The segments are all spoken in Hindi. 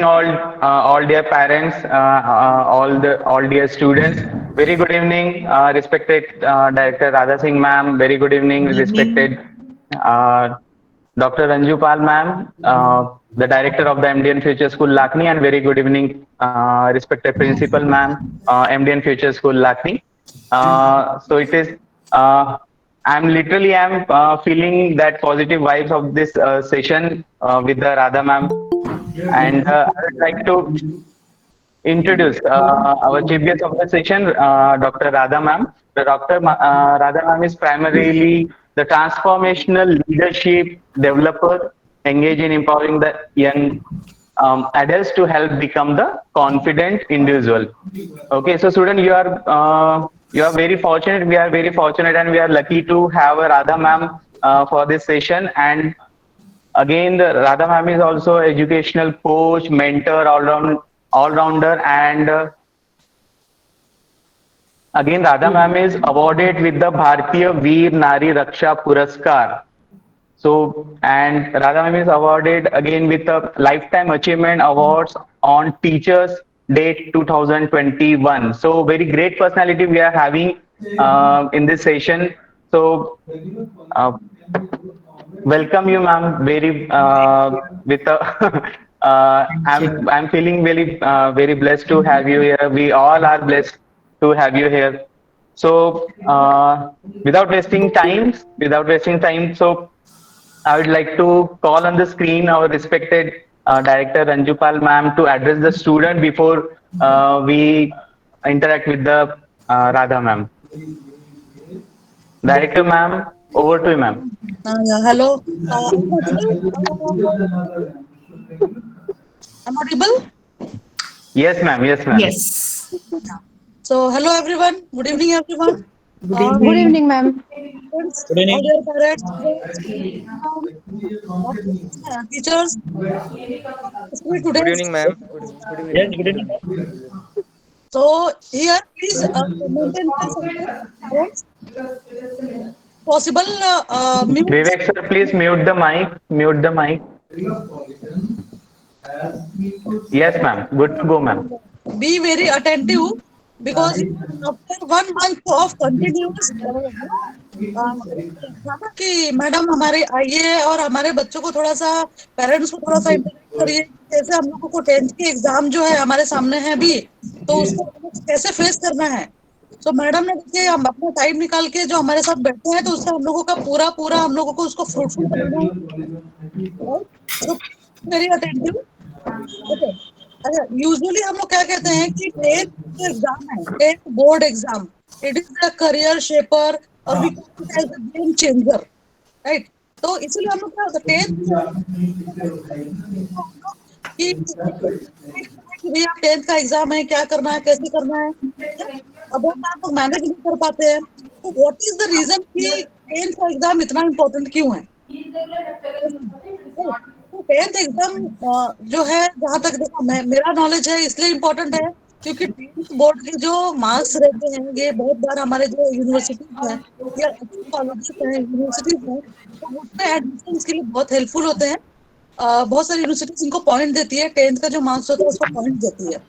all dear parents, all dear students. Very good evening, respected Director Radha Singh ma'am. Very good evening, Good respected evening. uh, Dr. Ranju Pal ma'am, the Director of the MDN Future School Lakni, and very good evening, respected Principal ma'am, MDN Future School Lakni. So it is. I'm feeling that positive vibes of this session with the Radha ma'am, and I would like to introduce our chief guest of the session, Dr. Radha ma'am. The Radha ma'am is primarily the transformational leadership developer engaged in empowering the young adults to help become the confident individual. Okay, so student, you are very fortunate. We are very fortunate, and we are lucky to have a Radha ma'am for this session. And again, the Radha ma'am is also educational coach, mentor, all rounder, and again, Radha ma'am is awarded with the Bharatiya Veer Nari Raksha Puraskar. So, and Radha ma'am is awarded again with the Lifetime Achievement Awards on Teachers Day 2021. So, very great personality we are having in this session. So, uh, welcome you, ma'am. Very with a, Thank you. I'm feeling very blessed to have you here. We all are blessed to have you here. So without wasting time, so I would like to call on the screen our respected director Ranjupal ma'am to address the student before we interact with the Radha ma'am. Director ma'am, over to you, ma'am. Yeah, hello. I'm audible? I'm audible? Yes, ma'am. Yes, ma'am. Yes. Yeah. So, hello everyone. Good evening, everyone. Good Good Good evening, evening. ma'am. friends, Good all evening. dear parents, students, teachers, especially Good today's. evening, ma'am. Good evening, Yes, ma'am. good evening. So, here, please maintain the silence, parents. Possible, mute. Vivek sir, please mute the mic. Mute the mic. Yes, ma'am. Good to go, ma'am. Be very attentive because after 1 month of continuous था ना कि मैडम हमारे आइए और हमारे बच्चों को थोड़ा सा पेरेंट्स को थोड़ा सा इंटरेक्ट करिए जैसे हम लोगों को 10th के एग्जाम जो है हमारे सामने है अभी तो उसको हम लोग को कैसे फेस करना है तो मैडम ने देखिए हम अपना टाइम निकाल के जो हमारे साथ बैठे हैं तो उससे हम लोगों का पूरा पूरा हम लोगों को उसको फ्रूटफुल बनाना है तो वेरी अटेंटिव ओके अच्छा यूजुअली हम लोग क्या कहते हैं कि टेंथ जो एग्जाम है tenth board exam it is the career shaper और we call it as the game changer right तो इसीलिए हम लोग क्या होता है कि भैया टेंथ का एग्जाम है क्या करना है कैसे करना है अब हम लोग मैनेज नहीं कर पाते हैं तो व्हाट इज द रीजन कि टेंथ का एग्जाम इतना इम्पोर्टेंट क्यों है तो टेंथ एग्जाम जो है जहां तक देखो मेरा नॉलेज है इसलिए इम्पोर्टेंट है क्योंकि टेंथ बोर्ड के जो मार्क्स रहते हैं ये बहुत बार हमारे जो यूनिवर्सिटीज हैं या अच्छी कॉलेजेस हैं यूनिवर्सिटीज हैं तो उसमें एडमिशन के लिए बहुत हेल्पफुल होते हैं बहुत सारी यूनिवर्सिटीज इनको पॉइंट देती है टेंथ का जो मार्क्स होता है उसको पॉइंट देती है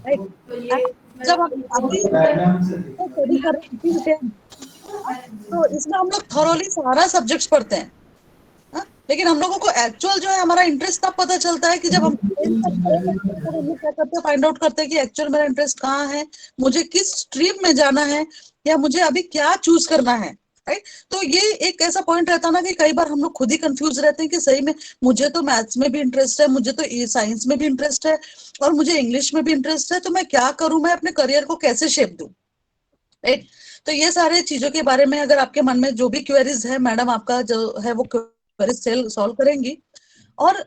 राइट जब हम अभी स्टडी कर रहे हैं तो इसमें हम लोग थॉरोली सारा सब्जेक्ट्स पढ़ते हैं हाँ? लेकिन हम लोगों को एक्चुअल जो है हमारा इंटरेस्ट तब पता चलता है कि जब हम 10th तक पढ़े रहते हैं, तब हम लोग क्या करते हैं फाइंड आउट करते हैं कि एक्चुअल मेरा इंटरेस्ट कहाँ है मुझे किस स्ट्रीम में जाना है या मुझे अभी क्या चूज करना है राइट तो ये एक ऐसा पॉइंट रहता है ना कि कई बार हम लोग खुद ही कंफ्यूज रहते हैं कि सही में मुझे तो मैथ्स में भी इंटरेस्ट है मुझे तो साइंस में भी इंटरेस्ट है और मुझे इंग्लिश में भी इंटरेस्ट है तो मैं क्या करूं मैं अपने करियर को कैसे शेप दूं राइट तो ये सारे चीजों के बारे में अगर आपके मन में जो भी क्वेरीज है मैडम आपका जो है वो क्वेरीज सॉल्व करेंगी और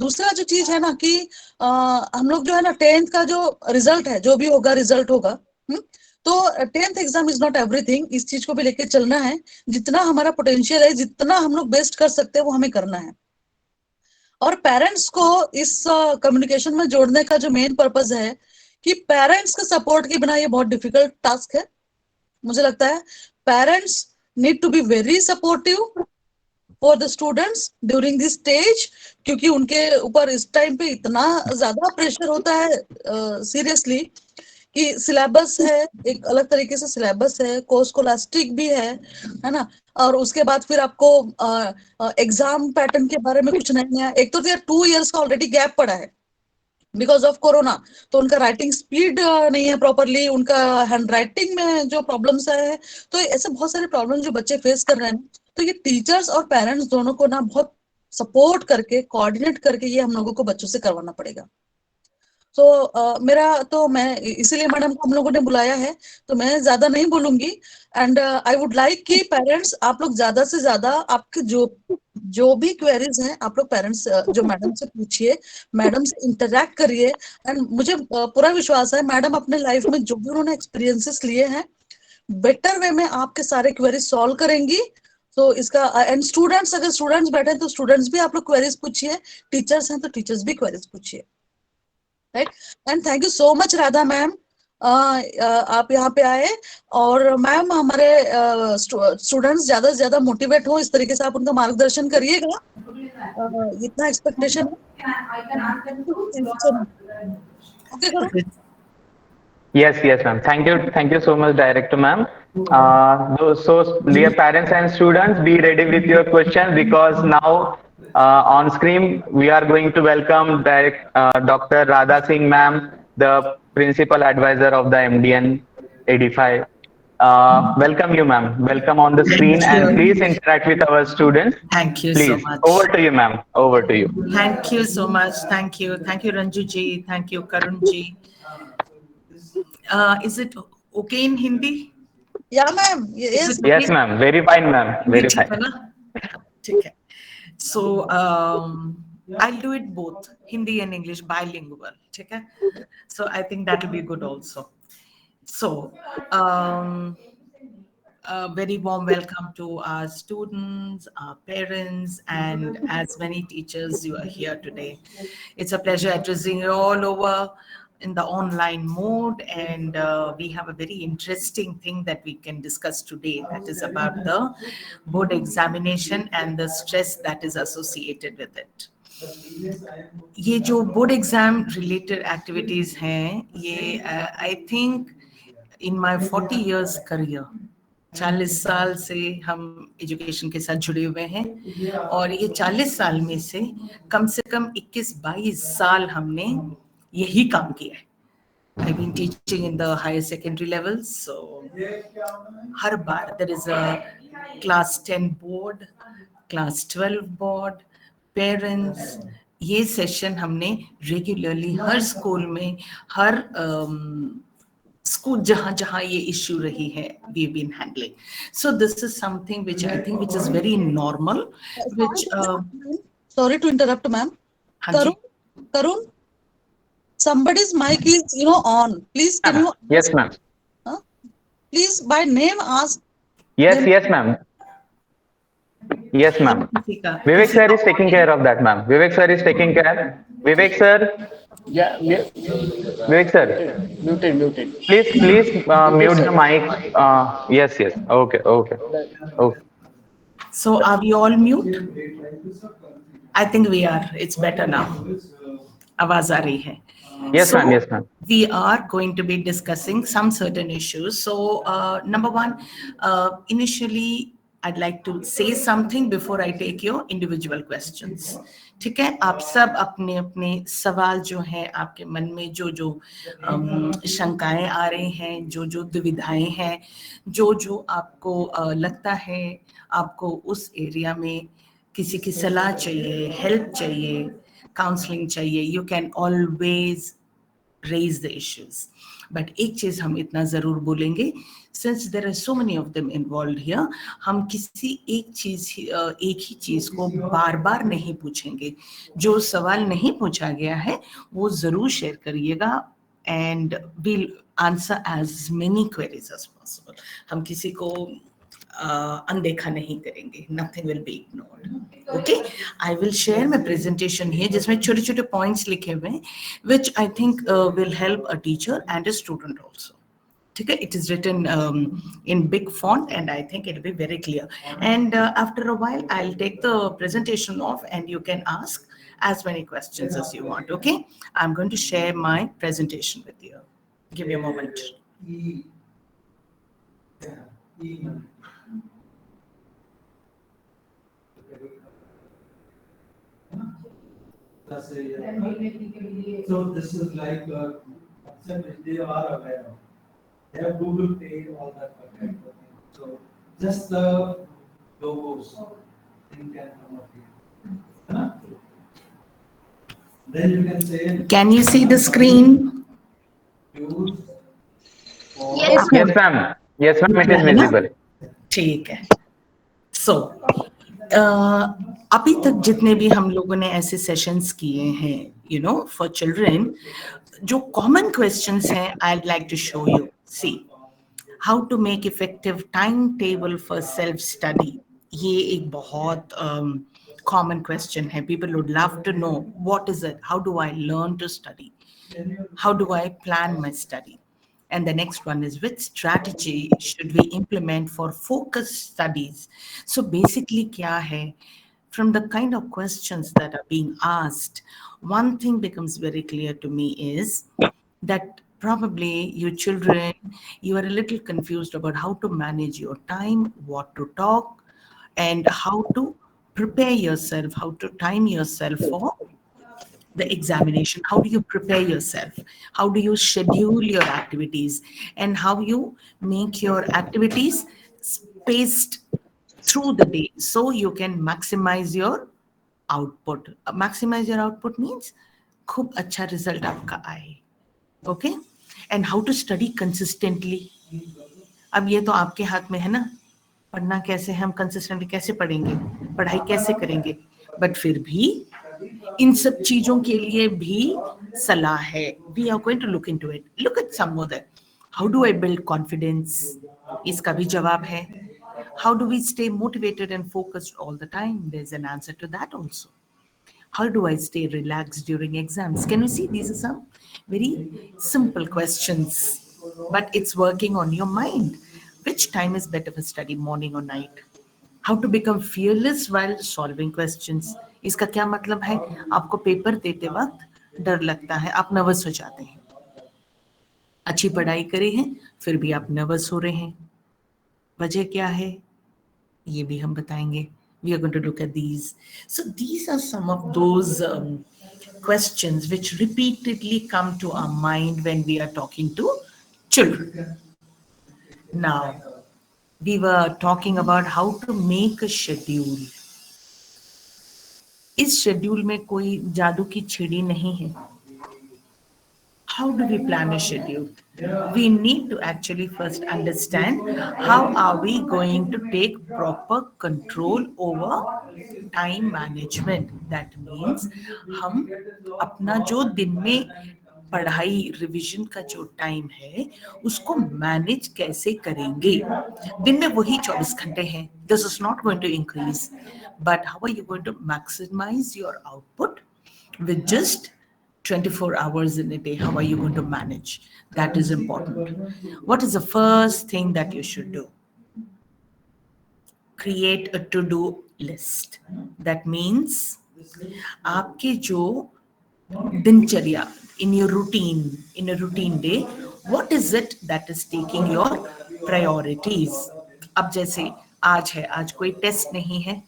दूसरा जो चीज है ना कि हम लोग जो है ना टेंथ का जो रिजल्ट है जो भी होगा रिजल्ट होगा तो tenth exam is not everything इस चीज को भी लेके चलना है जितना हमारा पोटेंशियल है जितना हम लोग बेस्ट कर सकते हैं वो हमें करना है और पेरेंट्स को इस कम्युनिकेशन में जोड़ने का जो मेन पर्पज है कि पेरेंट्स के सपोर्ट के बिना ये बहुत डिफिकल्ट टास्क है मुझे लगता है parents need to be very supportive for the students during this stage, क्योंकि उनके ऊपर इस टाइम पे इतना ज्यादा प्रेशर होता है सीरियसली, कि सिलेबस है, एक अलग तरीके से सिलेबस है, कोर्स कोलास्टिक भी है ना, और उसके बाद फिर आपको एग्जाम पैटर्न के बारे में कुछ नहीं नया, एक तो 2 इयर्स का ऑलरेडी गैप पड़ा है बिकॉज ऑफ कोरोना, तो उनका राइटिंग स्पीड नहीं है प्रॉपरली, उनका हैंड राइटिंग में जो प्रॉब्लम्स है, तो ऐसे बहुत सारे प्रॉब्लम जो बच्चे फेस कर रहे हैं, तो ये टीचर्स और पेरेंट्स दोनों को ना बहुत सपोर्ट करके, कोऑर्डिनेट करके ये हम लोगों को बच्चों से करवाना पड़ेगा। तो मेरा तो मैं इसीलिए मैडम को हम लोगों ने बुलाया है, तो मैं ज्यादा नहीं बोलूंगी। एंड आई वुड लाइक कि पेरेंट्स आप लोग ज्यादा से ज्यादा आपके जो भी क्वेरीज हैं आप लोग पेरेंट्स जो मैडम से पूछिए, मैडम से इंटरेक्ट करिए। एंड मुझे पूरा विश्वास है मैडम अपने लाइफ में जो भी उन्होंने एक्सपीरियंसेस लिए हैं, बेटर वे में आपके सारे क्वेरीज सॉल्व करेंगी। तो इसका एंड स्टूडेंट्स, अगर स्टूडेंट्स बैठे हैं तो स्टूडेंट्स भी आप लोग क्वेरीज पूछिए, टीचर्स हैं तो टीचर्स भी क्वेरीज पूछिए, right. And thank you so much Radha ma'am, आप यहाँ पे आए। और मैम हमारे स्टूडेंट्स ज्यादा से ज्यादा मोटिवेट हो, इस तरीके से आप उनका मार्गदर्शन करिएगा, इतना एक्सपेक्टेशन है। ओके करो। Yes, ma'am. Thank you so much, Director ma'am. So, dear parents and students, be ready with your questions because now on screen we are going to welcome Dr. Radha Singh ma'am, the Principal Advisor of the MDN 85. Welcome you, ma'am. Welcome on the screen, Thank and you. please interact with our students. Thank you Please, so much. over to you, ma'am. Over to you. Thank you so much. Thank you. Thank you, Ranju ji. Thank you, Karun ji. Is it okay in Hindi? Yeah, ma'am. Yes. Yes, ma'am. Very fine, ma'am. Very ठीक है fine. ना? ठीक है. So I'll do it both, Hindi and English, bilingual. ठीक है? So I think that will be good also. So a very warm welcome to our students, our parents, and as many teachers you are here today. It's a pleasure addressing you all over in the online mode, and we have a very interesting thing that we can discuss today, that is about the board examination and the stress that is associated with it. ये जो बोर्ड एग्जाम रिलेटेड एक्टिविटीज हैं, ये I think in my 40 years career, 40 साल से हम एजुकेशन के साथ जुड़े हुए हैं, और ये 40 साल में से कम 21-22 साल हमने यही काम किया है. I've been teaching in the higher secondary levels, so her bar there is a class 10 board, class 12 board, parents, ये सेशन हमने रेगुलरली हर स्कूल में, हर स्कूल जहां जहां ये इश्यू रही है, we have been handling. So this is something which I think which is very normal. Which sorry to interrupt, ma'am. हाँ जी. Karun, somebody's mic is on. Please can you? Yes, ma'am. Please by name ask. Yes, yes, ma'am. Yes, ma'am. Vivek sir is taking care of that, ma'am. Vivek sir is taking care. Vivek sir. Yeah, Vivek sir. muted. Please mute the mic. Yes, yes. Okay. So are we all mute? I think we are. It's better now. आवाज आ रही है. Yes, So, ma'am. Yes, ma'am. we are going to be discussing some certain issues. So, number one, initially, I'd like to say something before I take your individual questions. ठीक है, आप सब अपने अपने सवाल जो हैं, आपके मन में जो जो शंकाएं आ रही हैं, जो जो दुविधाएं हैं, जो जो आपको लगता है आपको उस एरिया में किसी की सलाह चाहिए, हेल्प चाहिए, काउंसलिंग चाहिए, you can always raise the issues. But एक चीज हम इतना जरूर बोलेंगे, since there are so many of them involved here, हम किसी एक ही चीज को बार बार नहीं पूछेंगे. जो सवाल नहीं पूछा गया है वो जरूर शेयर करिएगा, and we'll answer as many queries as possible. हम किसी को अनदेखा नहीं करेंगे. Nothing will be ignored. Okay, I will share my presentation here, जिसमें छोटे छोटे points लिखे हुए हैं, which I think will help a teacher and a student also. ठीक है, it is written in big font, and I think it'll be very clear. And after a while, I'll take the presentation off, and you can ask as many questions as you want. Okay, I'm going to share my presentation with you. Give me a moment. So this is like concept they are aware of. They have Google Pay, all that kind of thing. So just the logos thing can come up here. Huh? Then you can say Can you see the screen? use or Yes, Yes, ma'am. Yes, ma'am. It is है ना? visible. ठीक है. So अभी तक जितने भी हम लोगों ने ऐसे सेशंस किए हैं, for children, जो common questions हैं, I'd like to show you. See, how to make effective timetable for self study. ये एक बहुत common question है. People would love to know what is it? How do I learn to study? How do I plan my study? And the next one is, which strategy should we implement for focused studies? So basically, kya hai? From the kind of questions that are being asked, one thing becomes very clear to me is that probably you children, you are a little confused about how to manage your time, what to talk, and how to prepare yourself, how to time yourself for the examination. How do you prepare yourself? How do you schedule your activities? And how you make your activities spaced through the day so you can maximize your output. Maximize your output means खूब अच्छा result आपका आए. Okay? And how to study consistently. अब ये तो आपके हाथ में है ना, पढ़ना कैसे, हम कंसिस्टेंटली कैसे पढ़ेंगे, पढ़ाई कैसे करेंगे. बट फिर भी इन सब चीजों के लिए भी सलाह है. We are going to look into it. Look at some more that. How do I build confidence, इसका भी जवाब है. How do we stay motivated and focused all the time, there is an answer to that also. How do I stay relaxed during exams? Can you see, these are some very simple questions, but it's working on your mind. Which time is better for study, morning or night? How to become fearless while solving questions? इसका क्या मतलब है? आपको पेपर देते वक्त डर लगता है, आप नर्वस हो जाते हैं. अच्छी पढ़ाई करे हैं, फिर भी आप नर्वस हो रहे हैं. वजह क्या है? ये भी हम बताएंगे. We are going to look at these. So these are some of those questions which repeatedly come to our mind when we are talking to children. Now, we were talking about how to make a schedule. इस शेड्यूल में कोई जादू की छिड़ी नहीं है. How do we plan a schedule? We need to actually first understand how are we going to take proper control over time management. That means हम अपना जो दिन में पढ़ाई रिवीजन का जो टाइम है उसको मैनेज कैसे करेंगे. दिन में वही 24 घंटे हैं. This is not going to increase, but how are you going to maximize your output with just 24 hours in a day? How are you going to manage? That is important. What is the first thing that you should do? Create a to-do list. That means आपके जो दिनचर्या, in your routine, in a routine day, what is it that is taking your priorities? अब जैसे आज है, आज कोई टेस्ट नहीं है,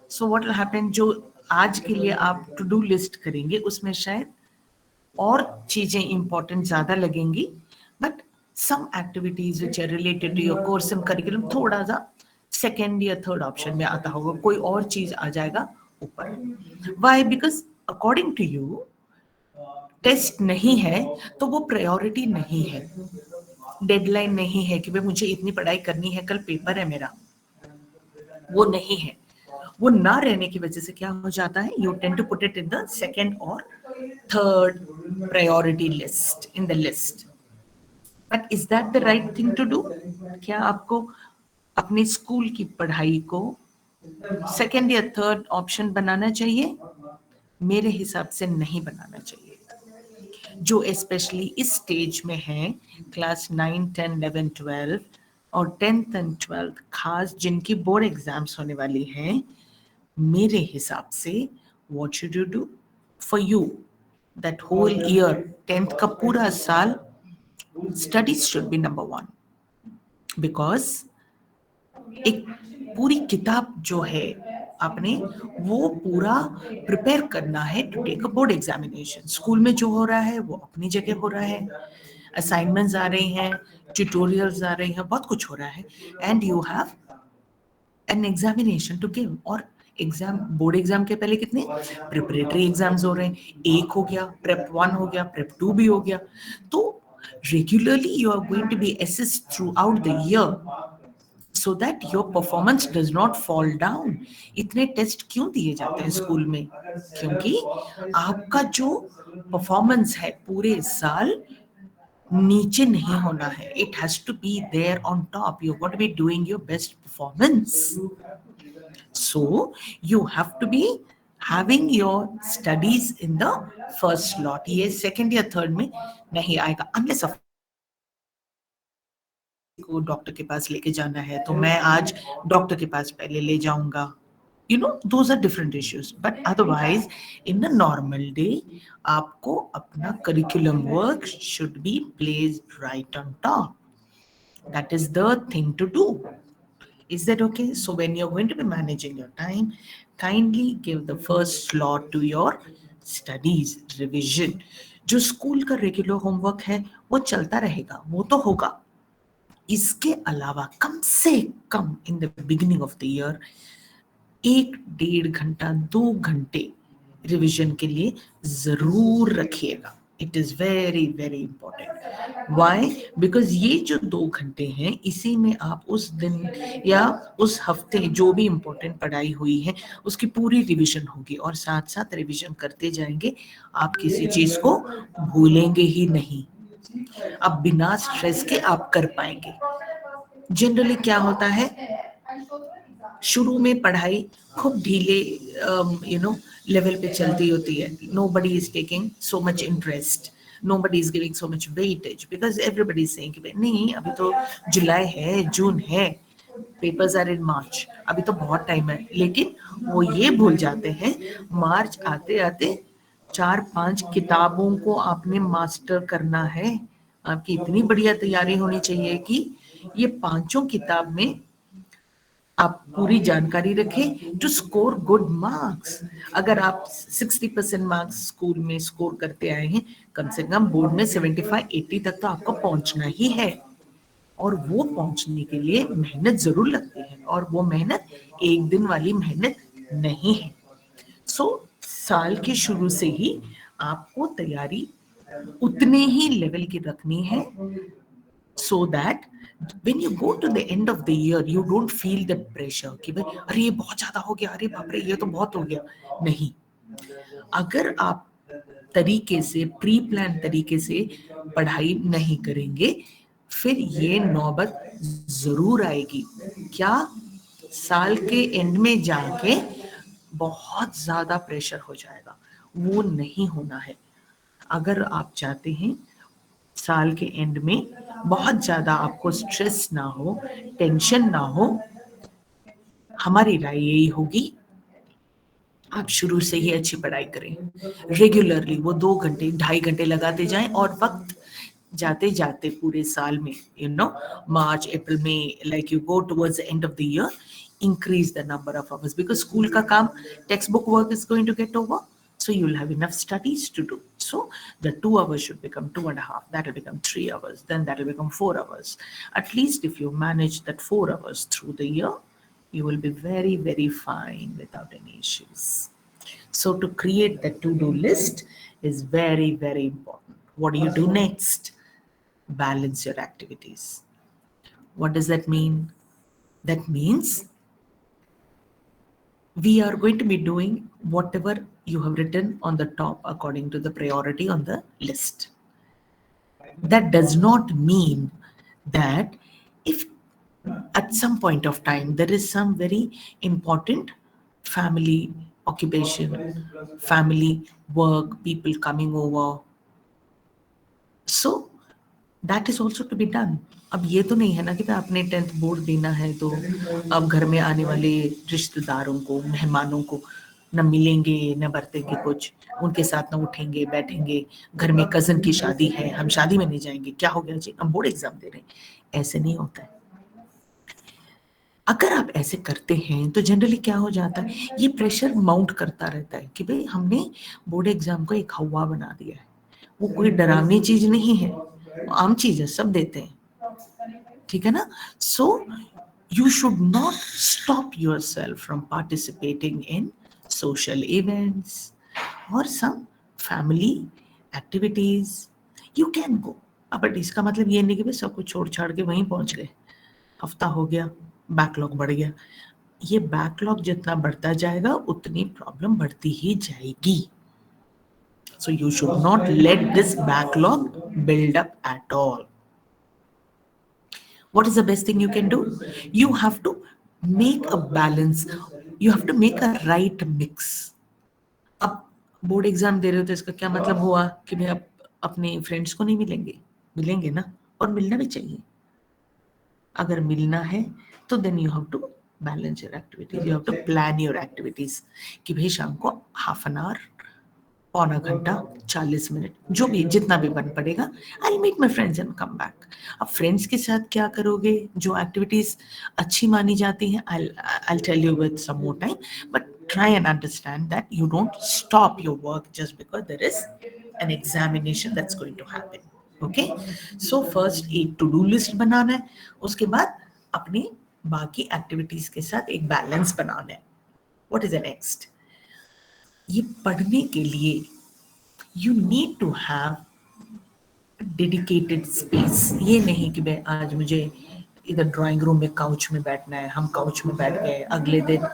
so what will happen, जो आज के लिए आप टू डू लिस्ट करेंगे उसमें शायद और चीजें इंपॉर्टेंट ज्यादा लगेंगी, but some activities which are related to your course and curriculum थोड़ा सा सेकेंड या थर्ड ऑप्शन में आता होगा, कोई और चीज आ जाएगा ऊपर. Why? Because according to you test नहीं है तो वो प्रायोरिटी नहीं है, डेडलाइन नहीं है कि भाई मुझे इतनी पढ़ाई करनी है, कल पेपर है मेरा, वो नहीं है. वो ना रहने की वजह से क्या हो जाता है, you tend to put it in the second और third priority list in the list. But is that the right thing to do? क्या आपको अपने स्कूल की पढ़ाई को सेकेंड या थर्ड ऑप्शन बनाना चाहिए? मेरे हिसाब से नहीं बनाना चाहिए. जो स्पेशली इस स्टेज में हैं, क्लास 9, 10, 11, 12 और 10th एंड 12th, खास जिनकी बोर्ड एग्जाम्स होने वाली हैं, मेरे हिसाब से what should you do for you that whole year, 10th का पूरा साल, studies should be number one, because एक पूरी किताब जो है आपने वो पूरा प्रिपेयर करना है to take a board examination. School में जो हो रहा है वो अपनी जगह हो रहा है, असाइनमेंट्स आ रही हैं, ट्यूटोरियल्स आ रहे हैं, बहुत कुछ हो रहा है, and you have an examination to give. और एग्जाम, बोर्ड एग्जाम के पहले कितने प्रिपरेटरी एग्जाम्स हो रहे हैं, एक हो गया, प्रेप 1 हो गया, प्रेप 2 भी हो गया। तो regularly you are going to be assessed throughout the year so that your performance does not fall down. इतने टेस्ट क्यों दिए जाते हैं स्कूल में? क्योंकि आपका जो परफॉर्मेंस है पूरे साल नीचे नहीं होना है. It has to be there on top. You've got to be doing your best performance. So you have to be having your studies in the first slot. ये second या third में नहीं आएगा, unless of को डॉक्टर के पास लेके जाना है तो मैं आज डॉक्टर के पास पहले ले जाऊंगा. You know, those are different issues. But otherwise, in a normal day, आपको अपना curriculum work should be placed right on top. That is the thing to do. Is that okay? So when you're going to be managing your time, kindly give the first slot to your studies, revision. जो स्कूल का रेगुलर होमवर्क है वो चलता रहेगा, वो तो होगा. इसके अलावा कम से कम in the beginning of the year 1-1.5 घंटा 2 घंटे रिवीजन के लिए जरूर रखिएगा. It is very very important. Why? Because ये जो 2 घंटे हैं इसी में आप उस दिन या उस हफ्ते जो भी इंपॉर्टेंट पढ़ाई हुई है उसकी पूरी रिवीजन होगी, और साथ साथ रिवीजन करते जाएंगे. आप किसी चीज को भूलेंगे ही नहीं. अब बिना स्ट्रेस के आप कर पाएंगे. जनरली क्या होता है, शुरू में पढ़ाई खूब ढीले लेवल पे चलती होती है. Nobody is taking so much interest, nobody is giving so much weightage, because everybody is saying कि नहीं अभी तो जुलाई है, जून है, पेपर्स आर इन मार्च, अभी तो बहुत टाइम है. लेकिन वो ये भूल जाते हैं मार्च आते आते 4-5 किताबों को आपने मास्टर करना है. आपकी इतनी बढ़िया तैयारी होनी चाहिए कि ये 5 किताब में आप पूरी जानकारी रखें टू स्कोर गुड मार्क्स. अगर आप 60% मार्क्स स्कूल में स्कोर करते आए हैं, कम से कम बोर्ड में 75-80 तक तो आपको पहुंचना ही है. और वो पहुंचने के लिए मेहनत जरूर लगती है, और वो मेहनत एक दिन वाली मेहनत नहीं है. सो साल के शुरू से ही आपको तैयारी उतने ही लेवल की रखनी है, so that when you go to the end of the year you don't feel that pressure कि भाई अरे ये बहुत ज्यादा हो गया, अरे बाप रे ये तो बहुत हो गया. नहीं, अगर आप तरीके से प्री प्लान तरीके से पढ़ाई नहीं करेंगे फिर ये नौबत जरूर आएगी. क्या? साल के एंड में जाके बहुत ज्यादा प्रेशर हो जाएगा. वो नहीं होना है. अगर आप चाहते हैं साल के एंड में बहुत ज्यादा आपको स्ट्रेस ना हो, टेंशन ना हो, हमारी राय यही होगी आप शुरू से ही अच्छी पढ़ाई करें. रेगुलरली वो 2 घंटे 2.5 घंटे लगाते जाएं, और वक्त जाते जाते पूरे साल में मार्च अप्रैल में like you go towards the end of the year, increase the number of hours, because school ka kaam, textbook work is going to get over, so you'll have enough studies to do. So the 2 hours should become 2.5, that will become 3 hours, then that will become 4 hours. At least if you manage that 4 hours through the year, you will be very very fine without any issues. So to create the to-do list is very very important. What do you do next? Balance your activities. What does that mean? That means we are going to be doing whatever you have written on the top according to the priority on the list. That does not mean that if at some point of time there is some very important family occupation, family work, people coming over, that is also to be done. अब ये तो नहीं है ना कि मैं अपने 10th बोर्ड देना है तो अब घर में आने वाले रिश्तेदारों को, मेहमानों को न मिलेंगे न बरतेंगे कुछ, उनके साथ न उठेंगे बैठेंगे, घर में कजन की शादी है हम शादी में नहीं जाएंगे, क्या हो गया जी हम बोर्ड एग्जाम दे रहे हैं। ऐसे नहीं होता है। अगर आप ऐसे करते हैं तो जनरली क्या हो जाता है, ये प्रेशर माउंट करता रहता है कि भाई हमने बोर्ड एग्जाम को एक हवा बना दिया है। वो कोई डरावनी चीज नहीं है, आम चीज है, सब देते हैं, ठीक है ना। So you should not stop yourself from participating in social events और some family activities. You can go, but इसका मतलब ये नहीं कि भाई सब कुछ छोड़ छाड़ के वहीं पहुंच गए, हफ्ता हो गया बैकलॉग बढ़ गया। ये बैकलॉग जितना बढ़ता जाएगा उतनी प्रॉब्लम बढ़ती ही जाएगी। So you should not let this backlog build up at all. What is the best thing you can do? You have to make a balance. You have to make a right mix. अब बोर्ड एग्जाम दे रहे हो तो इसका क्या मतलब हुआ कि भाई आप अपने फ्रेंड्स को नहीं मिलेंगे? मिलेंगे ना, और मिलना भी चाहिए। अगर मिलना है तो then you have to balance your activities, you have to plan your activities कि भाई शाम को हाफ एन आवर, पौना घंटा, 40 मिनट, जो भी जितना भी बन पड़ेगा, I meet my friends and come back. अब फ्रेंड्स के साथ क्या करोगे, जो एक्टिविटीज अच्छी मानी जाती हैं, I tell you with some more time, but try and understand that you don't stop your work just because there is an examination that's going to happen. Okay, so first एक to do list बनाना है, उसके बाद अपनी बाकी एक्टिविटीज के साथ एक बैलेंस बनाना है। What is the next? ये पढ़ने के लिए you need to have dedicated space. ये नहीं कि भाई आज मुझे इधर ड्राइंग रूम में काउच में बैठना है, हम काउच में बैठ गए, अगले दिन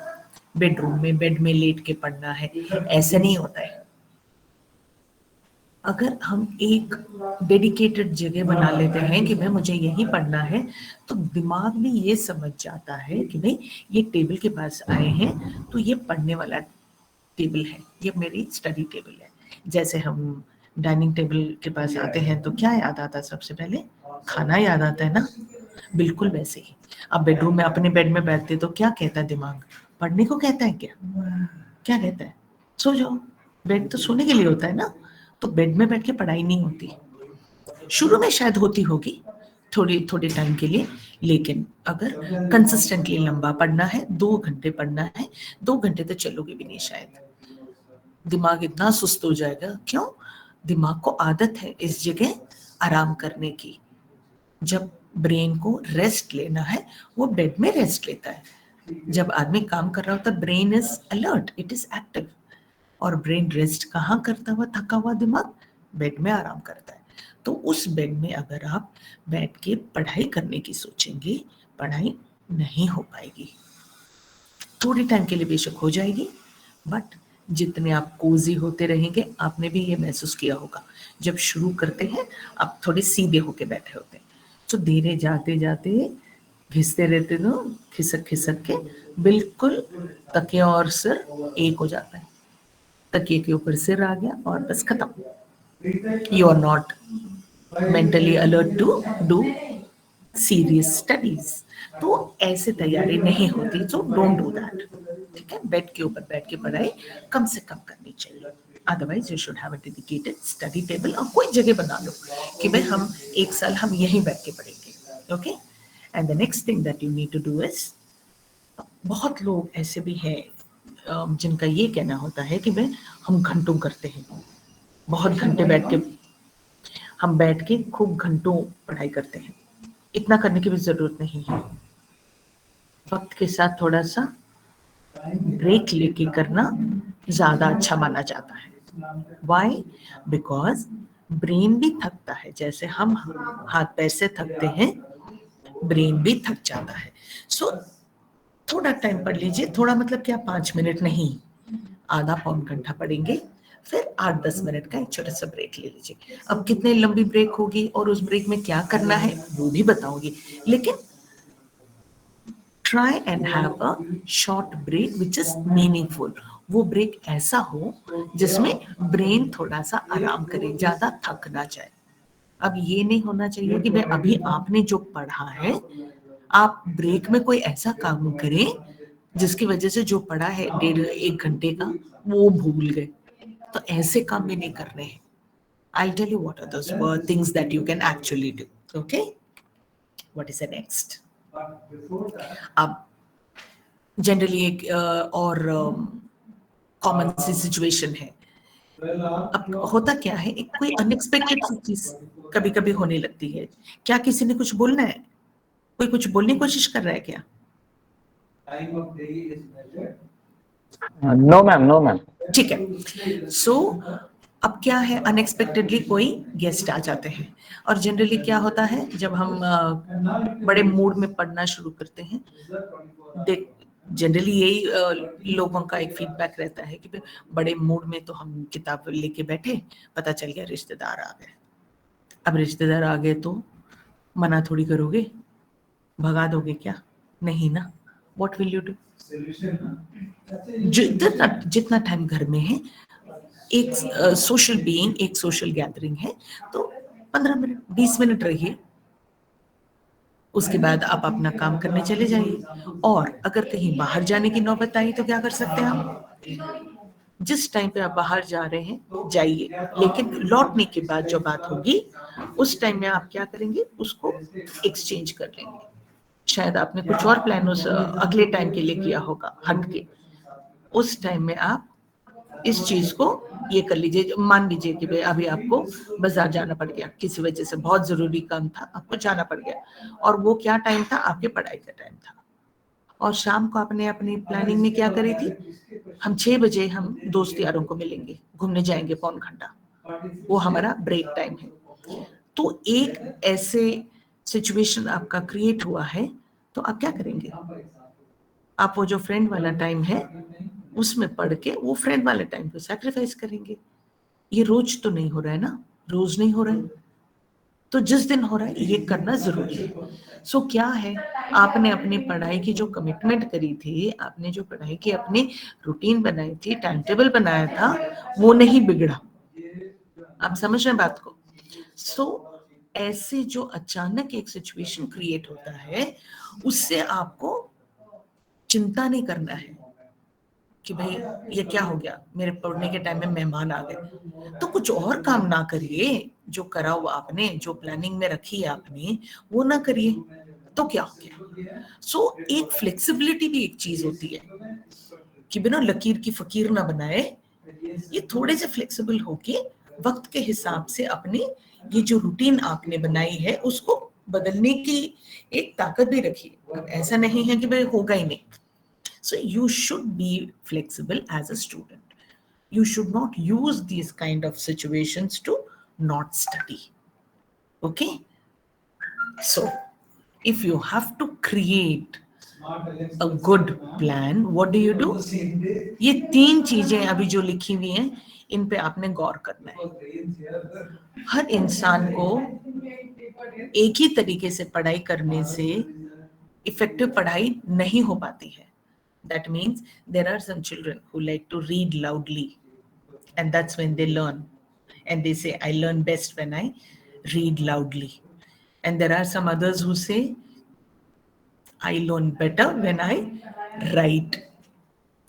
बेडरूम में बेड में लेट के पढ़ना है, ऐसे नहीं होता है। अगर हम एक डेडिकेटेड जगह बना लेते हैं कि भाई मुझे यहीं पढ़ना है, तो दिमाग भी ये समझ जाता है कि भाई ये टेबल के पास आए हैं तो ये पढ़ने वाला टेबल है, ये मेरी स्टडी टेबल है। जैसे हम डाइनिंग टेबल के पास आते हैं तो क्या याद आता है सबसे पहले? खाना याद आता है ना। बिल्कुल वैसे ही अब बेडरूम में अपने बेड में बैठते तो क्या कहता है दिमाग? पढ़ने को कहता है क्या? क्या कहता है? सो जाओ। बेड तो सोने के लिए होता है ना, तो बेड में बैठ के पढ़ाई नहीं होती। शुरू में शायद होती होगी थोड़ी थोड़ी टाइम के लिए, लेकिन अगर कंसिस्टेंटली लंबा पढ़ना है, 2 घंटे पढ़ना है, 2 घंटे तो चलोगे भी नहीं शायद, दिमाग इतना सुस्त हो जाएगा। क्यों? दिमाग को आदत है इस जगह आराम करने की। जब ब्रेन को रेस्ट लेना है वो बेड में रेस्ट लेता है। जब आदमी काम कर रहा होता है brain is alert, it is active. और ब्रेन रेस्ट कहाँ करता हुआ थका हुआ दिमाग? बेड में आराम करता है। तो उस बेड में अगर आप बैठ के पढ़ाई करने की सोचेंगे, पढ़ाई नहीं हो पाएगी। थोड़ी टाइम के लिए बेशक हो जाएगी, बट जितने आप कोजी होते रहेंगे, आपने भी ये महसूस किया होगा, जब शुरू करते हैं आप थोड़े सीधे होके बैठे होते हैं, तो धीरे जाते जाते घिसते रहते तो खिसक खिसक के बिल्कुल तकिए और सिर एक हो जाता है। तकिए के ऊपर सिर आ गया और बस खत्म। You are not mentally alert to do serious studies. तो ऐसे तैयारी नहीं होती, तो डोंट डू दैट। ठीक है, बेड के ऊपर बैठ के पढ़ाई कम से कम करनी चाहिए। Otherwise you should have a dedicated study table, और कोई जगह बना लो कि भाई हम 1 साल हम यहीं बैठ के पढ़ेंगे। Okay, and the next thing that you need to do is, बहुत लोग ऐसे भी हैं जिनका ये कहना होता है कि भाई हम घंटों करते हैं, बहुत घंटे बैठ के हम बैठ के खूब घंटों पढ़ाई करते हैं। इतना करने की भी जरूरत नहीं है। वक्त के साथ थोड़ा सा ब्रेक लेके करना ज्यादा अच्छा माना जाता है। Why? Because ब्रेन भी थकता है, जैसे हम हाथ पैर से थकते हैं, ब्रेन भी थक जाता है। सो थोड़ा टाइम पढ़ लीजिए, थोड़ा मतलब क्या, 5 मिनट नहीं, आधा पौन घंटा पढ़ेंगे, फिर 8-10 मिनट का एक छोटा सा ब्रेक ले लीजिए। अब कितने लंबी ब्रेक होगी और उस ब्रेक में क्या करना है वो भी बताऊंगी, लेकिन try and have a short break which is meaningful। वो ब्रेक ऐसा हो जिसमें ब्रेन थोड़ा सा आराम करे, ज्यादा थक ना जाए। अब ये नहीं होना चाहिए कि भाई अभी आपने जो पढ़ा है आप ब्रेक में कोई ऐसा काम करें जिसकी वजह से जो पढ़ा है 1.5 घंटे का वो भूल गए। तो ऐसे काम भी नहीं करने हैं। I'll tell you what are those things that you can actually do. Okay? What is the next? अब जनरली एक और कॉमन सी सिचुएशन है। अब होता क्या है, एक कोई अनएक्सपेक्टेड सी चीज कभी कभी होने लगती है। क्या किसी ने कुछ बोलना है? कोई कुछ बोलने की कोशिश कर रहा है क्या? Time of day is measured. No, ma'am. No, ma'am. ठीक है। सो अब क्या है, अनएक्सपेक्टेडली कोई गेस्ट आ जाते हैं और जनरली क्या होता है जब हम बड़े मूड में पढ़ना शुरू करते हैं, देख जनरली यही लोगों का एक फीडबैक रहता है कि बड़े मूड में तो हम किताब लेके बैठे, पता चल गया रिश्तेदार आ गए। अब रिश्तेदार आ गए तो मना थोड़ी करोगे, भगा दोगे क्या? नहीं ना। What will you do? जितना टाइम घर में है, एक सोशल बीइंग, एक सोशल गैदरिंग है, तो 15 मिनट 20 मिनट रहिए, उसके बाद आप अपना काम करने चले जाइए। और अगर कहीं बाहर जाने की नौबत आई तो क्या कर सकते हैं आप? जिस टाइम पे आप बाहर जा रहे हैं जाइए, लेकिन लौटने के बाद जो बात होगी उस टाइम में आप क्या करेंगे, उसको एक्सचेंज कर लेंगे। शायद आपने कुछ और प्लान उस अगले टाइम के लिए किया होगा हट के, उस टाइम में आप इस चीज को ये कर लीजिए। मान लीजिए कि भाई अभी आपको बाजार जाना पड़ गया, किसी वजह से बहुत जरूरी काम था, आपको जाना पड़ गया, और वो क्या टाइम था, आपके पढ़ाई का टाइम था। और शाम को आपने अपनी प्लानिंग में क्या करी थी, हम 6 बजे हम दोस्त यारों को मिलेंगे, घूमने जाएंगे पौन घंटा, वो हमारा ब्रेक टाइम है। तो एक ऐसे सिचुएशन आपका क्रिएट हुआ है, तो आप क्या करेंगे? आप वो जो फ्रेंड वाला टाइम है उसमें पढ़ के वो फ्रेंड वाले टाइम को सैक्रिफाइस करेंगे। ये रोज तो नहीं हो रहा है ना, रोज नहीं हो रहा है, तो जिस दिन हो रहा है ये करना जरूरी है। सो क्या है, आपने अपनी पढ़ाई की जो कमिटमेंट करी थी, आपने जो पढ़ाई की अपनी रूटीन बनाई थी, टाइम टेबल बनाया था, वो नहीं बिगड़ा। आप समझ रहे हैं बात को? सो ऐसे जो अचानक एक सिचुएशन क्रिएट होता है, उससे आपको चिंता नहीं करना है कि भाई ये क्या हो गया, मेरे पढ़ने के टाइम में मेहमान आ गए। तो कुछ और काम ना करिए, जो करा हुआ आपने, जो प्लानिंग में रखी है आपने, वो ना करिए, तो क्या हो गया? सो एक फ्लेक्सिबिलिटी भी एक चीज होती है कि बिना लकीर की फकीर ना बनाए, ये थोड़े से फ्लेक्सिबल होके वक्त के हिसाब से अपनी ये जो रूटीन आपने बनाई है उसको बदलने की एक ताकत भी रखिए। अब ऐसा नहीं है कि भाई होगा ही नहीं। So you should be flexible as a student. You should not use these kind of situations to not study. Okay? So if you have to create a good plan, what do you do? ये 3 चीजें अभी जो लिखी हुई हैं, इन पे आपने गौर करना है। हर इंसान को एक ही तरीके से पढ़ाई करने से इफेक्टिव पढ़ाई नहीं हो पाती है। That means there are some children who like to read loudly, and that's when they learn. And they say, I learn best when I read loudly. And there are some others who say, I learn better when I write.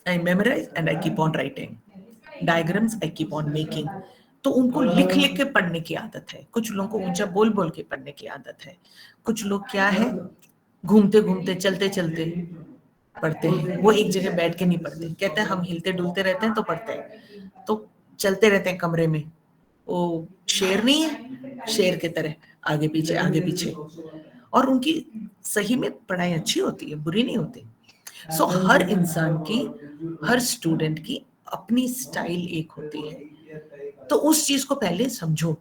I memorize and I keep on writing. Diagrams I keep on making. तो उनको लिख लिख के पढ़ने की आदत है, कुछ लोगों को ऊंचा बोल बोल के पढ़ने की आदत है, कुछ लोग क्या है, घूमते घूमते चलते चलते पढ़ते हैं। वो एक जगह बैठ के नहीं पढ़ते, कहते हैं हम हिलते डुलते रहते हैं तो पढ़ते हैं, तो चलते रहते हैं कमरे में। वो शेर नहीं है, शेर की तरह आगे पीछे, और उनकी सही में पढ़ाई अच्छी होती है, बुरी नहीं होती। सो हर इंसान की, हर स्टूडेंट की अपनी स्टाइल एक होती है, तो उस चीज को पहले समझो,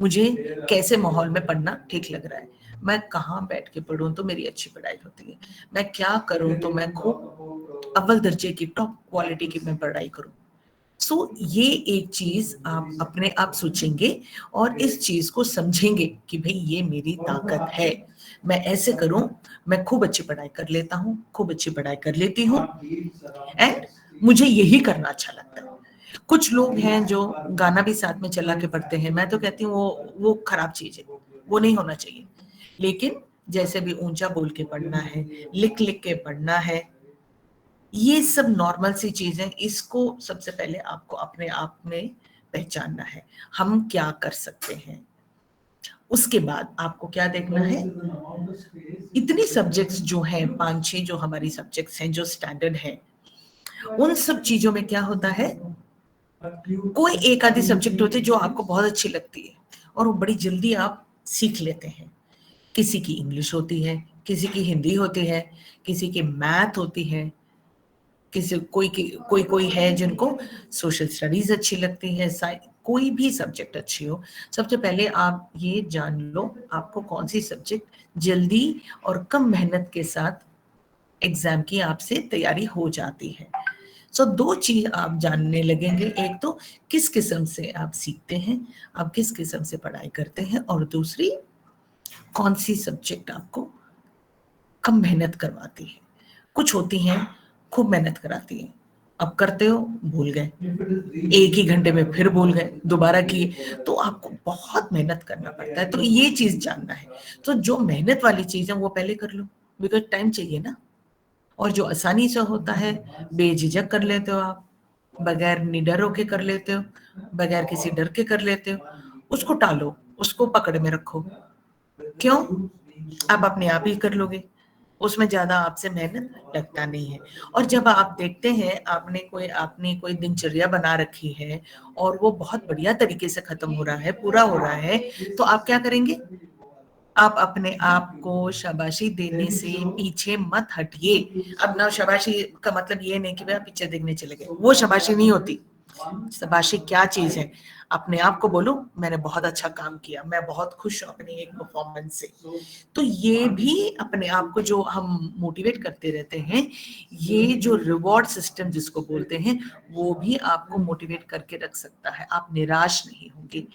मुझे कैसे माहौल में पढ़ना ठीक लग रहा है, मैं कहाँ बैठ के पढ़ूं तो मेरी अच्छी पढ़ाई होती है, मैं क्या करूं तो मैं खूब अव्वल दर्जे की टॉप क्वालिटी की मैं पढ़ाई करूं। सो ये एक चीज आप अपने आप सोचेंगे और इस चीज को समझेंगे कि भाई ये मेरी ताकत है, मैं ऐसे करूं, मैं खूब अच्छी पढ़ाई कर लेता हूँ, खूब अच्छी पढ़ाई कर लेती हूँ, एंड मुझे यही करना अच्छा लगता है। कुछ लोग हैं जो गाना भी साथ में चला के पढ़ते हैं, मैं तो कहती हूँ वो खराब चीज है, वो नहीं होना चाहिए। लेकिन जैसे भी ऊंचा बोल के पढ़ना है, लिख लिख के पढ़ना है, ये सब नॉर्मल सी चीजें, इसको सबसे पहले आपको अपने आप में पहचानना है, हम क्या कर सकते हैं। उसके बाद आपको क्या देखना है, इतनी सब्जेक्ट्स जो हैं, 5-6 जो हमारी सब्जेक्ट्स हैं जो स्टैंडर्ड हैं, उन सब चीजों में क्या होता है, कोई एक आधी सब्जेक्ट होती है जो आपको बहुत अच्छी लगती है और वो बड़ी जल्दी आप सीख लेते हैं। किसी की इंग्लिश होती है, किसी की हिंदी होती है, किसी की मैथ होती है, किसी कोई है जिनको सोशल स्टडीज अच्छी लगती है, कोई भी सब्जेक्ट अच्छी हो। सबसे पहले आप ये जान लो आपको कौन सी सब्जेक्ट जल्दी और कम मेहनत के साथ एग्जाम की आपसे तैयारी हो जाती है। सो 2 चीज आप जानने लगेंगे, एक तो किस किस्म से आप सीखते हैं, आप किस किस्म से पढ़ाई करते हैं, और दूसरी कौन सी सब्जेक्ट आपको कम मेहनत करवाती है। कुछ होती हैं खूब मेहनत कराती हैं, अब करते हो भूल गए, 1 ही घंटे में फिर भूल गए, दोबारा किए, तो आपको बहुत मेहनत करना पड़ता है। तो ये चीज जानना है। तो जो मेहनत वाली चीज है वो पहले कर लो, बिकॉज टाइम चाहिए ना। और जो आसानी से होता है बेझिझक कर लेते हो आप, बगैर निडर होके कर लेते हो, बगैर किसी डर के कर लेते हो, उसको टालो, उसको पकड़ में रखो। क्यों? आप अपने आप ही कर लोगे, उसमें ज्यादा आपसे मेहनत लगता नहीं है। और जब आप देखते हैं आपने कोई दिनचर्या बना रखी है और वो बहुत बढ़िया तरीके से खत्म हो रहा है, पूरा हो रहा है, तो आप क्या करेंगे, आप अपने आप को शाबाशी देने से पीछे मत हटिए। अब ना शाबाशी का मतलब ये नहीं कि भाई आप पिक्चर देखने चले गए, वो शाबाशी नहीं होती। शाबाशी क्या चीज है, अपने आप को बोलो मैंने बहुत अच्छा काम किया, मैं बहुत खुश हूँ अपनी एक परफॉर्मेंस से। तो ये भी अपने आप को जो हम मोटिवेट करते रहते हैं, ये जो रिवॉर्ड सिस्टम जिसको बोलते हैं, वो भी आपको मोटिवेट करके रख सकता है। आप निराश नहीं होंगे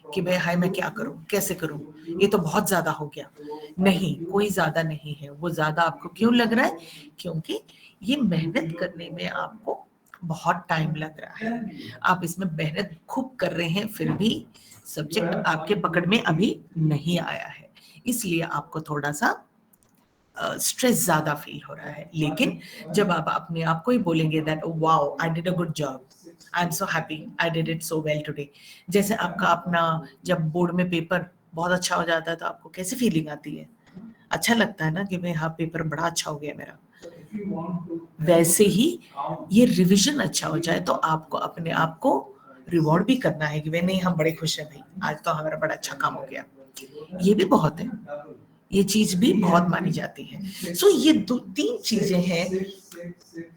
कि भाई हाय मैं क्या करूं, कैसे करूं, ये तो बहुत ज्यादा हो गया। नहीं, कोई ज्यादा नहीं है। वो ज्यादा आपको क्यों लग रहा है? क्योंकि ये मेहनत करने में आपको बहुत टाइम लग रहा है, आप इसमें मेहनत खूब कर रहे हैं, फिर भी सब्जेक्ट आपके पकड़ में अभी नहीं आया है, इसलिए आपको थोड़ा सा स्ट्रेस ज्यादा फील हो रहा है। लेकिन जब आप अपने आप को ही बोलेंगे that wow I did a good job, I am so happy, I did it so well today. जैसे आपका अपना जब बोर्ड में पेपर बहुत अच्छा हो जाता है तो आपको कैसी फीलिंग आती है? अच्छा लगता है ना कि भाई हाँ पेपर बड़ा अच्छा हो गया मेरा। वैसे ही ये रिवीजन अच्छा हो जाए तो आपको अपने आप को रिवॉर्ड भी करना है कि भाई नहीं हम बड़े खुश हैं भाई, आज तो हमारा बड़ा अच्छा काम हो गया। ये भी बहुत है, ये चीज भी बहुत मानी जाती है। सो ये 2-3 चीजें हैं,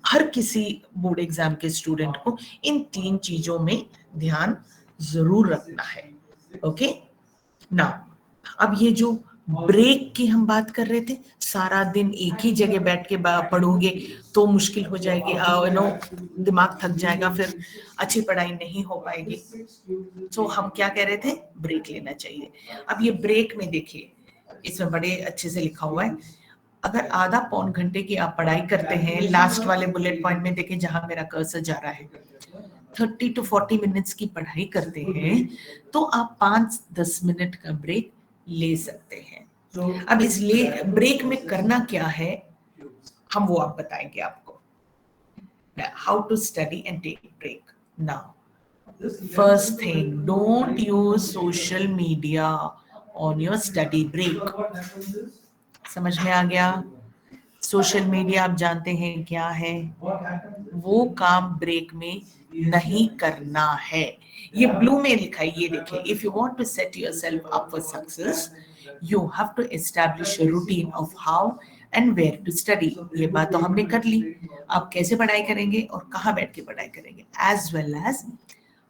हर किसी बोर्ड एग्जाम के स्टूडेंट को इन 3 चीजों में ध्यान जरूर रखना है। ओके ना, अब ये जो ब्रेक की हम बात कर रहे थे, सारा दिन एक ही जगह बैठ के पढ़ोगे तो मुश्किल हो जाएगी, नो दिमाग थक जाएगा, फिर अच्छी पढ़ाई नहीं हो पाएगी। तो हम क्या कह रहे थे, ब्रेक लेना चाहिए। अब ये ब्रेक में देखिए, इसमें बड़े अच्छे से लिखा हुआ है, अगर आधा पौन घंटे की आप पढ़ाई करते हैं, लास्ट वाले बुलेट पॉइंट में देखें जहां मेरा कर्सर जा रहा है, 30 to 40 मिनट्स की पढ़ाई करते हैं, तो आप 5-10 मिनट का ब्रेक ले सकते हैं। अब इस ब्रेक में करना क्या है, हम वो आप बताएंगे आपको। How to and take break now. First thing, don't use social media on your study break. समझ में आ गया? सोशल मीडिया आप जानते हैं क्या है, वो काम ब्रेक में नहीं करना है। ये ब्लू में लिखा है, ये देखिए, if you want to set yourself up for success you have to establish a routine of how and where to study. ये बात तो हमने कर ली, आप कैसे पढ़ाई करेंगे और कहाँ बैठ के पढ़ाई करेंगे, as well as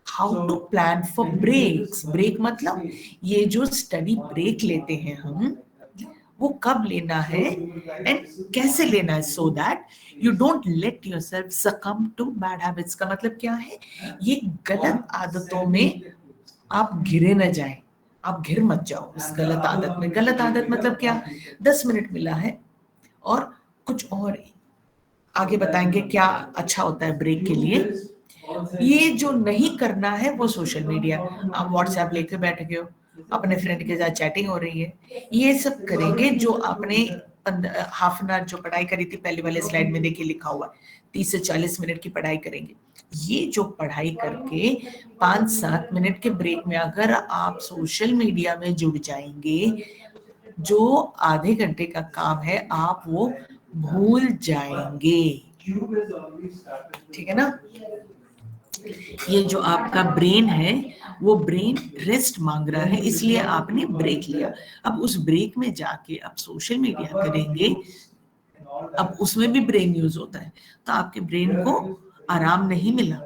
how to plan for breaks. Break मतलब ये जो स्टडी ब्रेक लेते हैं हम, वो कब लेना है एंड कैसे लेना है, so that you don't let yourself succumb to bad habits. का मतलब क्या है, ये गलत आदतों में आप घिरे न जाएं, आप घिर मत जाओ इस गलत आदत में। गलत आदत मतलब क्या, 10 मिनट मिला है और कुछ और आगे बताएंगे क्या अच्छा होता है ब्रेक के लिए। ये जो नहीं करना है वो सोशल मीडिया, आप व्हाट्सएप लेके बैठ गए हो, अपने फ्रेंड के साथ चैटिंग हो रही है, ये सब करेंगे जो आपने हाफ एन आवर जो पढ़ाई करी थी पहले वाले स्लाइड में देखिए लिखा हुआ है 30 से 40 मिनट की पढ़ाई करेंगे। ये जो पढ़ाई करके 5-7 मिनट के ब्रेक में अगर आप सोशल मीडिया में जुड़ जाएंगे, जो आधे घंटे का काम है आप वो भूल जाएंगे, ठीक है ना। ये जो आपका ब्रेन है वो ब्रेन रेस्ट मांग रहा है, इसलिए आपने ब्रेक लिया। अब उस ब्रेक में जाके आप सोशल मीडिया करेंगे, अब उसमें भी ब्रेन यूज होता है, तो आपके ब्रेन को आराम नहीं मिला।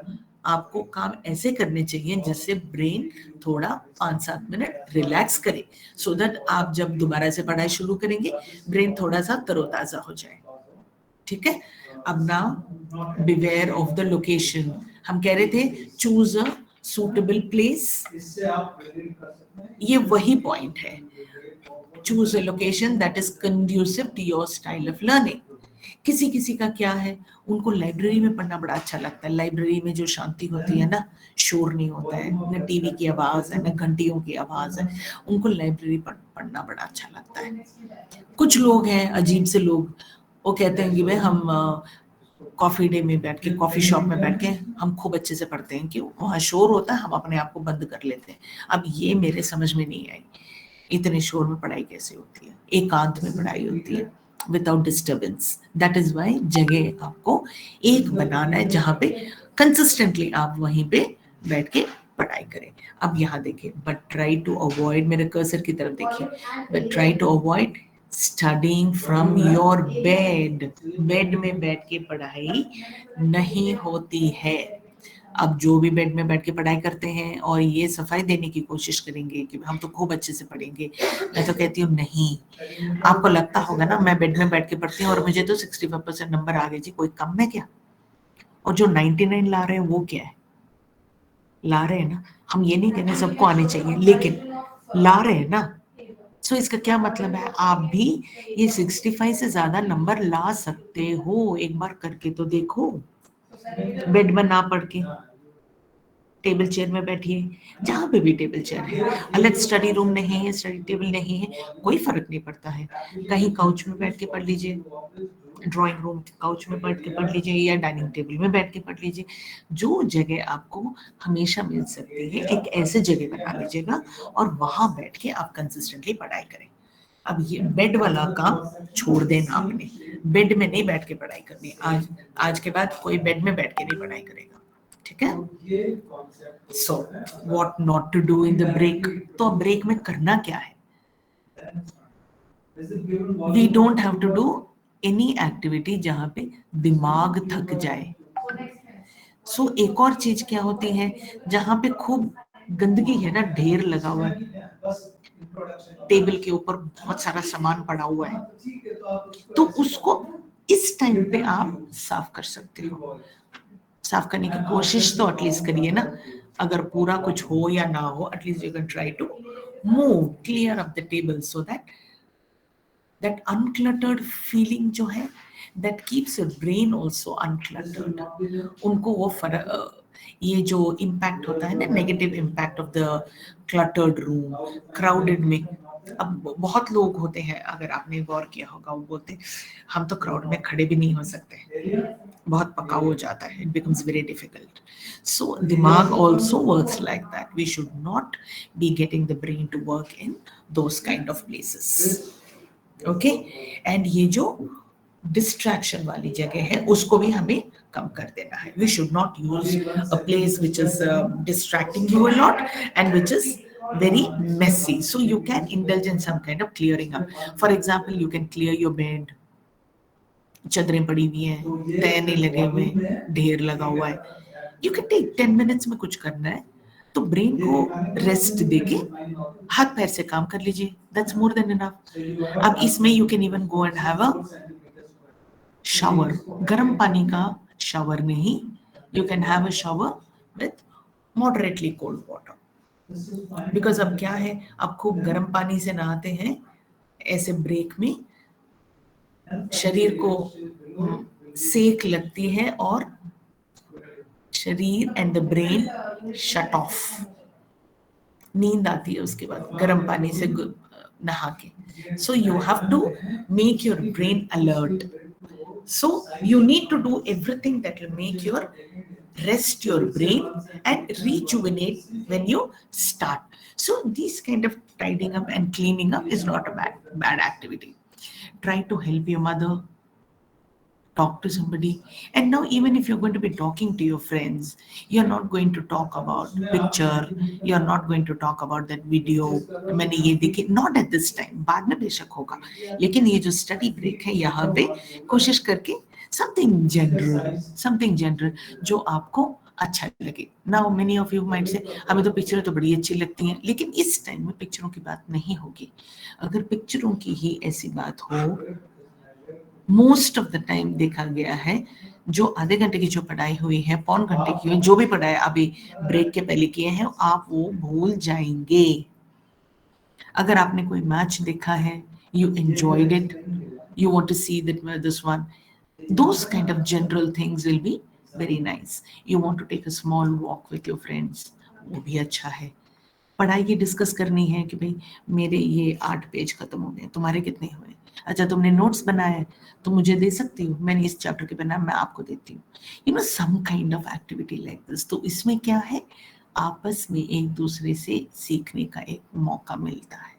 आपको काम ऐसे करने चाहिए जिससे ब्रेन थोड़ा 5-7 मिनट रिलैक्स करे, सो दैट आप जब दोबारा से पढ़ाई शुरू करेंगे ब्रेन थोड़ा सा तरोताजा हो जाए, ठीक है। अब now beware of the location, हम कह रहे थे चूज अ सूटेबल प्लेस, ये वही पॉइंट है, choose a location that is conducive to your style of learning. किसी किसी का क्या है, उनको लाइब्रेरी में पढ़ना बड़ा अच्छा लगता है, लाइब्रेरी में जो शांति होती है ना, शोर नहीं होता है, न टीवी की आवाज है न घंटियों की आवाज है, उनको लाइब्रेरी पढ़ना बड़ा अच्छा लगता है। कुछ लोग हैं अजीब से लोग, वो कहते हैं कि भाई हम कॉफी डे में बैठ के, कॉफी शॉप में बैठ के हम खूब अच्छे से पढ़ते हैं, क्यों, वहाँ शोर होता है, हम अपने आप को बंद कर लेते हैं। अब ये मेरे समझ में नहीं आई, इतने शोर में पढ़ाई कैसे होती है, एकांत में पढ़ाई होती है without disturbance. That is why जगह आपको एक बनाना है जहाँ पे कंसिस्टेंटली आप वहीं पे बैठ के पढ़ाई करें। अब यहाँ देखिए, बट ट्राई टू अवॉइड, मेरे कर्सर की तरफ देखिए, but try to avoid studying from your bed, bed में बैठ के पढ़ाई नहीं होती है। अब जो भी बेड में बैठ के पढ़ाई करते हैं और ये सफाई देने की कोशिश करेंगे कि हम तो खूब अच्छे से पढ़ेंगे, मैं तो कहती हूँ नहीं। आपको लगता होगा ना मैं बेड में बैठ के पढ़ती हूँ और मुझे तो 65% नंबर आ गए जी, कोई कम है क्या? और जो 99 ला रहे हैं वो क्या है, ला रहे हैं ना, हम ये नहीं कहने सबको आने चाहिए, लेकिन ला रहे हैं ना, सो इसका क्या मतलब है, आप भी ये 65 से ज्यादा नंबर ला सकते हो, एक बार करके तो देखो। बेड में ना पढ़ के टेबल चेयर में बैठिए, जहाँ पे भी टेबल चेयर है, अलग स्टडी रूम नहीं है, स्टडी टेबल नहीं है, कोई फर्क नहीं पड़ता है, कहीं काउच में बैठ के पढ़ लीजिए, ड्राइंग रूम काउच में बैठ के पढ़ लीजिए या डाइनिंग टेबल में बैठ के पढ़ लीजिए, जो जगह आपको हमेशा मिल सकती है एक ऐसे जगह बना लीजिएगा और वहां बैठ के आप कंसिस्टेंटली पढ़ाई करें। अब ये बेड वाला काम छोड़ देना आपने, बेड में नहीं बैठ के पढ़ाई करनी, आज के बाद कोई बेड में बैठ के नहीं पढ़ाई करेगा, ठीक है। So what not to do in the break, तो ब्रेक में करना क्या है, we don't have to do any activity जहां पे दिमाग थक जाए। सो एक और चीज क्या होती है, जहां पे खूब गंदगी है ना, ढेर लगा हुआ है, टेबल के ऊपर बहुत सारा सामान पड़ा हुआ है, तो उसको इस टाइम पे आप साफ कर सकते हो। साफ करने की कोशिश तो एटलीस्ट करिए ना, अगर पूरा कुछ हो या ना हो, at least you can try to move clear off the table so that uncluttered feeling जो है, that keeps your brain also uncluttered। उनको वो ये जो इम्पैक्ट होता है ना, negative impact of the cluttered room, crowded में, अब बहुत लोग होते हैं, अगर आपने गौर किया होगा, वो बोलते हैं हम तो क्राउड में खड़े भी नहीं हो सकते, बहुत पकाऊ हो जाता है, it becomes very difficult. So दिमाग also works like that, we should not be getting the brain to work in those kind of places, okay. And ये जो डिस्ट्रैक्शन वाली जगह है उसको भी हमें कम कर देना है, we should not use a place which is distracting you a lot and which is very messy, so you can indulge in some kind of clearing up. For example, you can clear your bed, चदरें पड़ी हुई हैं, तय नहीं लगे हुए, ढेर लगा हुआ है, you can take 10 minutes में कुछ करना है तो ब्रेन को रेस्ट देके हाथ पैर से काम कर लीजिए, that's more than enough। अब इसमें you can even go and have a shower, गर्म पानी का शावर नहीं, you can have a shower with moderately cold water, because अब क्या है, अब खूब गर्म पानी से नहाते हैं ऐसे ब्रेक में, शरीर को सेक लगती है और शरीर and the brain shut off, नींद आती है उसके बाद गर्म पानी से नहा के। So you have to make your brain alert. So you need to do everything that will make your rest your brain and rejuvenate when you start. So these kind of tidying up and cleaning up is not a bad activity. Try to help your mother, talk to somebody. And now even if you're going to be talking to your friends, you're not going to talk about picture, you're not going to talk about that video मैंने ये देखी, not at this time, बाद में बेशक होगा, लेकिन ये जो स्टडी ब्रेक है यहाँ पे कोशिश करके something general जो आपको अच्छा लगे. Now many of you might say हमें तो पिक्चरें तो बड़ी अच्छी लगती हैं, लेकिन इस टाइम में पिक्चरों की बात नहीं होगी. अगर पिक्चरों की ही ऐसी बात हो, मोस्ट ऑफ द टाइम देखा गया है जो आधे घंटे की जो पढ़ाई हुई है, पौन घंटे की हुई, जो भी पढ़ाई अभी ब्रेक के पहले किए हैं, आप वो भूल जाएंगे. अगर आपने कोई मैच देखा है, you enjoyed it, you want to see that this one, those kind of general things will be very nice. You want to take a small walk with your friends, वो भी अच्छा है. पढ़ाई की डिस्कस करनी है कि भाई मेरे ये 8 पेज खत्म हो गए, तुम्हारे कितने हुए? अच्छा तुमने नोट्स बनाए तो मुझे दे सकती हो, मैंने इस चैप्टर के बनाया, मैं आपको देती हूँ. You know some kind of activity like this. तो इसमें क्या है, आपस में एक दूसरे से सीखने का एक मौका मिलता है.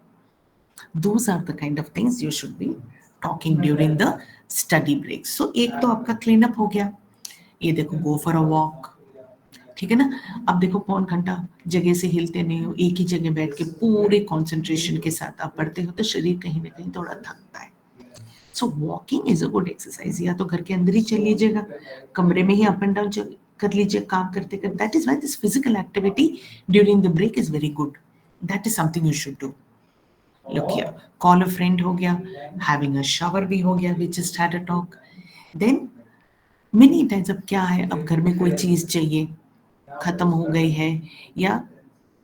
Those are the kind of things you should be talking during the study break. So एक तो आपका क्लीन अप हो गया. ये देखो go for a walk, ठीक है ना. अब देखो पौन घंटा जगह से हिलते नहीं हो, एक ही जगह बैठ के पूरे कंसंट्रेशन के साथ आप पढ़ते हो तो शरीर कहीं ना कहीं थोड़ा थकता है. So walking is a good exercise. या तो घर के अंदर ही चल लीजिएगा, कमरे में ही अप एंड डाउन कर लीजिए काम करते करते. That is why this physical activity during the break is very good. That is something you should do. Look here, call a friend हो गया, having a shower भी हो गया, we just had a talk. Then many times अब क्या है, अब घर में कोई चीज चाहिए, खत्म हो गई है या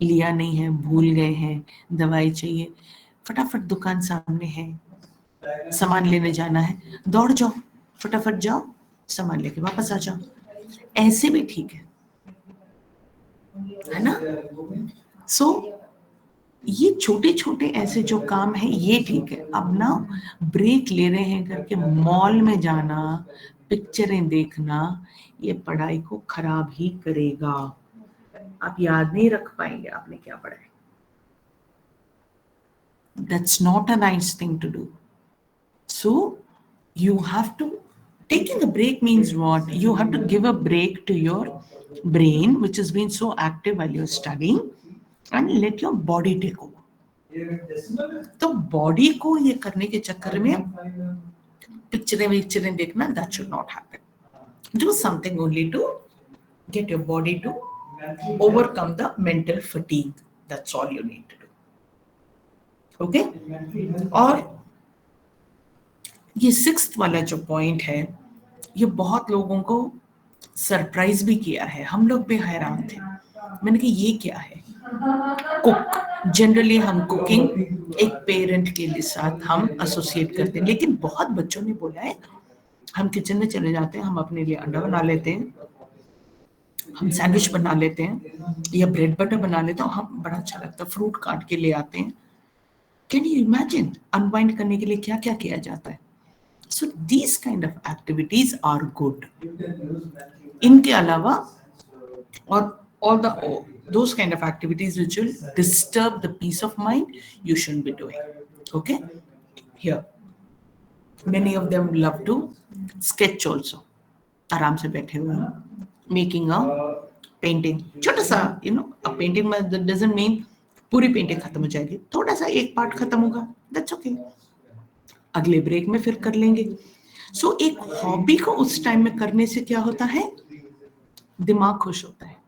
लिया नहीं है, भूल गए हैं, दवाई चाहिए, फटाफट दुकान सामने है, सामान लेने जाना है, दौड़ जाओ, फटाफट जाओ, सामान लेके वापस आ जाओ. ऐसे भी ठीक है ना. सो ये छोटे छोटे ऐसे जो काम है ये ठीक है. अब ना ब्रेक ले रहे हैं करके मॉल में जाना, पिक्चरें देखना, ये पढ़ाई को खराब ही करेगा. आप याद नहीं रख पाएंगे आपने क्या पढ़ा है. That's not a nice thing to do. So you have to, taking a break means what? You have to give a break to your brain which has been so active while you're studying and let your body take over. तो बॉडी को ये करने के चक्कर में पिक्चरें देखना, that should not happen. Do something only to get your body to overcome the mental fatigue. That's all you need to do. Okay? और ये 6th वाला जो पॉइंट है, ये बहुत लोगों को सरप्राइज भी किया है. हम लोग भी हैरान थे. मैंने कहा ये क्या है. कुक, जनरली हम कुकिंग एक पेरेंट के लिए साथ हम एसोसिएट करते हैं, लेकिन बहुत बच्चों ने बोला है हम किचन में चले जाते हैं, हम अपने लिए अंडा बना लेते हैं, हम सैंडविच बना लेते हैं या ब्रेड बटर बना लेते हैं, हम बड़ा अच्छा लगता है, फ्रूट काट के ले आते हैं. कैन यू इमेजिन अनवाइंड करने के लिए क्या क्या किया जाता है. So these kind of activities are good. इनके अलावा और all those kind of activities which will disturb the peace of mind, you shouldn't be doing. Okay? Here, many of them love to sketch also. आराम से बैठे हुए हैं, making a painting. छोटा सा, you know, a painting that doesn't mean पूरी पेंटिंग खत्म हो जाएगी, थोड़ा सा एक पार्ट खत्म होगा, that's okay. अगले ब्रेक में फिर कर लेंगे. So एक हॉबी को उस टाइम में करने से क्या होता है, दिमाग खुश होता है.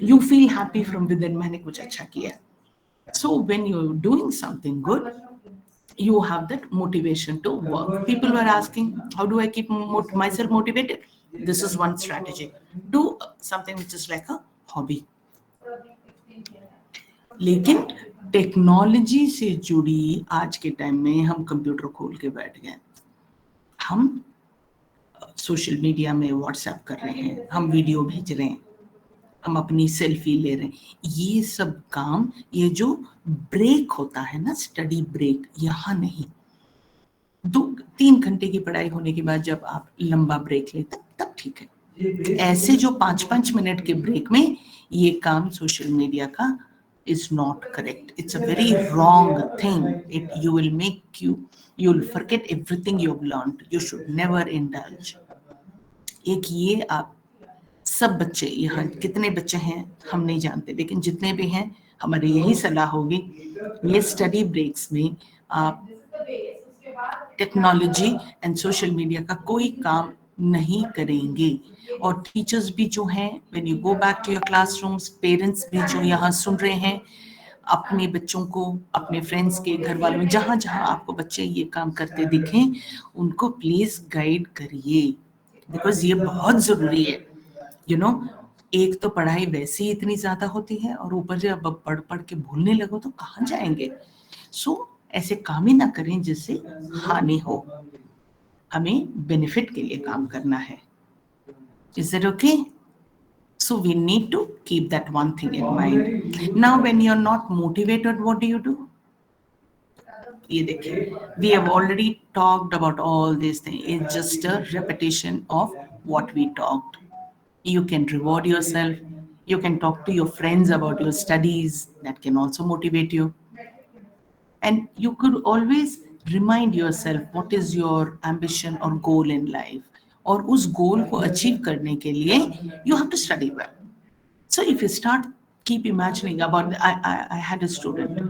You feel happy from within. मैंने कुछ अच्छा किया. So when you're doing something good, you have that motivation to work. People were asking, how do I keep myself motivated? This is one strategy. Do something which is like a hobby. लेकिन टेक्नोलॉजी से जुड़ी आज के टाइम में हम कंप्यूटर खोल के बैठ गए. हम सोशल मीडिया में व्हाट्सएप कर रहे हैं, हम वीडियो भेज रहे हैं, हम अपनी सेल्फी ले रहे हैं, ये सब काम, ये जो ब्रेक होता है ना, स्टडी ब्रेक, यहाँ नहीं। 2-3 घंटे की पढ़ाई होने के बाद जब आप लंबा ब्रेक लेते तब ठीक है। ऐसे जो 5-5 मिनट के ब्रेक में ये काम सोशल मीडिया का is not correct. It's a very wrong thing. You will make you'll forget everything you've learned. You should never indulge. एक ये आप सब बच्चे, यहाँ कितने बच्चे हैं हम नहीं जानते, लेकिन जितने भी हैं हमारी यही सलाह होगी, ये स्टडी ब्रेक्स में आप टेक्नोलॉजी एंड सोशल मीडिया का कोई काम नहीं करेंगे। और टीचर्स भी जो हैं, when you go back to your classrooms, parents भी जो यहाँ सुन रहे हैं, अपने बच्चों को, अपने फ्रेंड्स के घर वालों में, जहाँ जहाँ आपको बच्चे ये काम करते दिखें, उनको प्लीज गाइड करिए, बिकॉज ये बहुत जरूरी है। यू नो, एक तो पढ़ाई वैसे ही इतनी ज्यादा होती है, और ऊपर से अब पढ़ पढ़ के भूलने लगो तो कहाँ जाएंगे। सो ऐसे काम ही ना करें जिससे हानि हो, हमें बेनिफिट के लिए काम करना है। Is that okay? So we need to keep that one thing in mind. Now when you're not motivated, what do? ये देखिए, we have already talked about all these things. It's just a repetition of what we talked. You can reward yourself. You can talk to your friends about your studies. That can also motivate you. And you could always remind yourself what is your ambition or goal in life. और उस गोल को अचीव करने के लिए you have to study well. So if you start keep imagining about, I had a student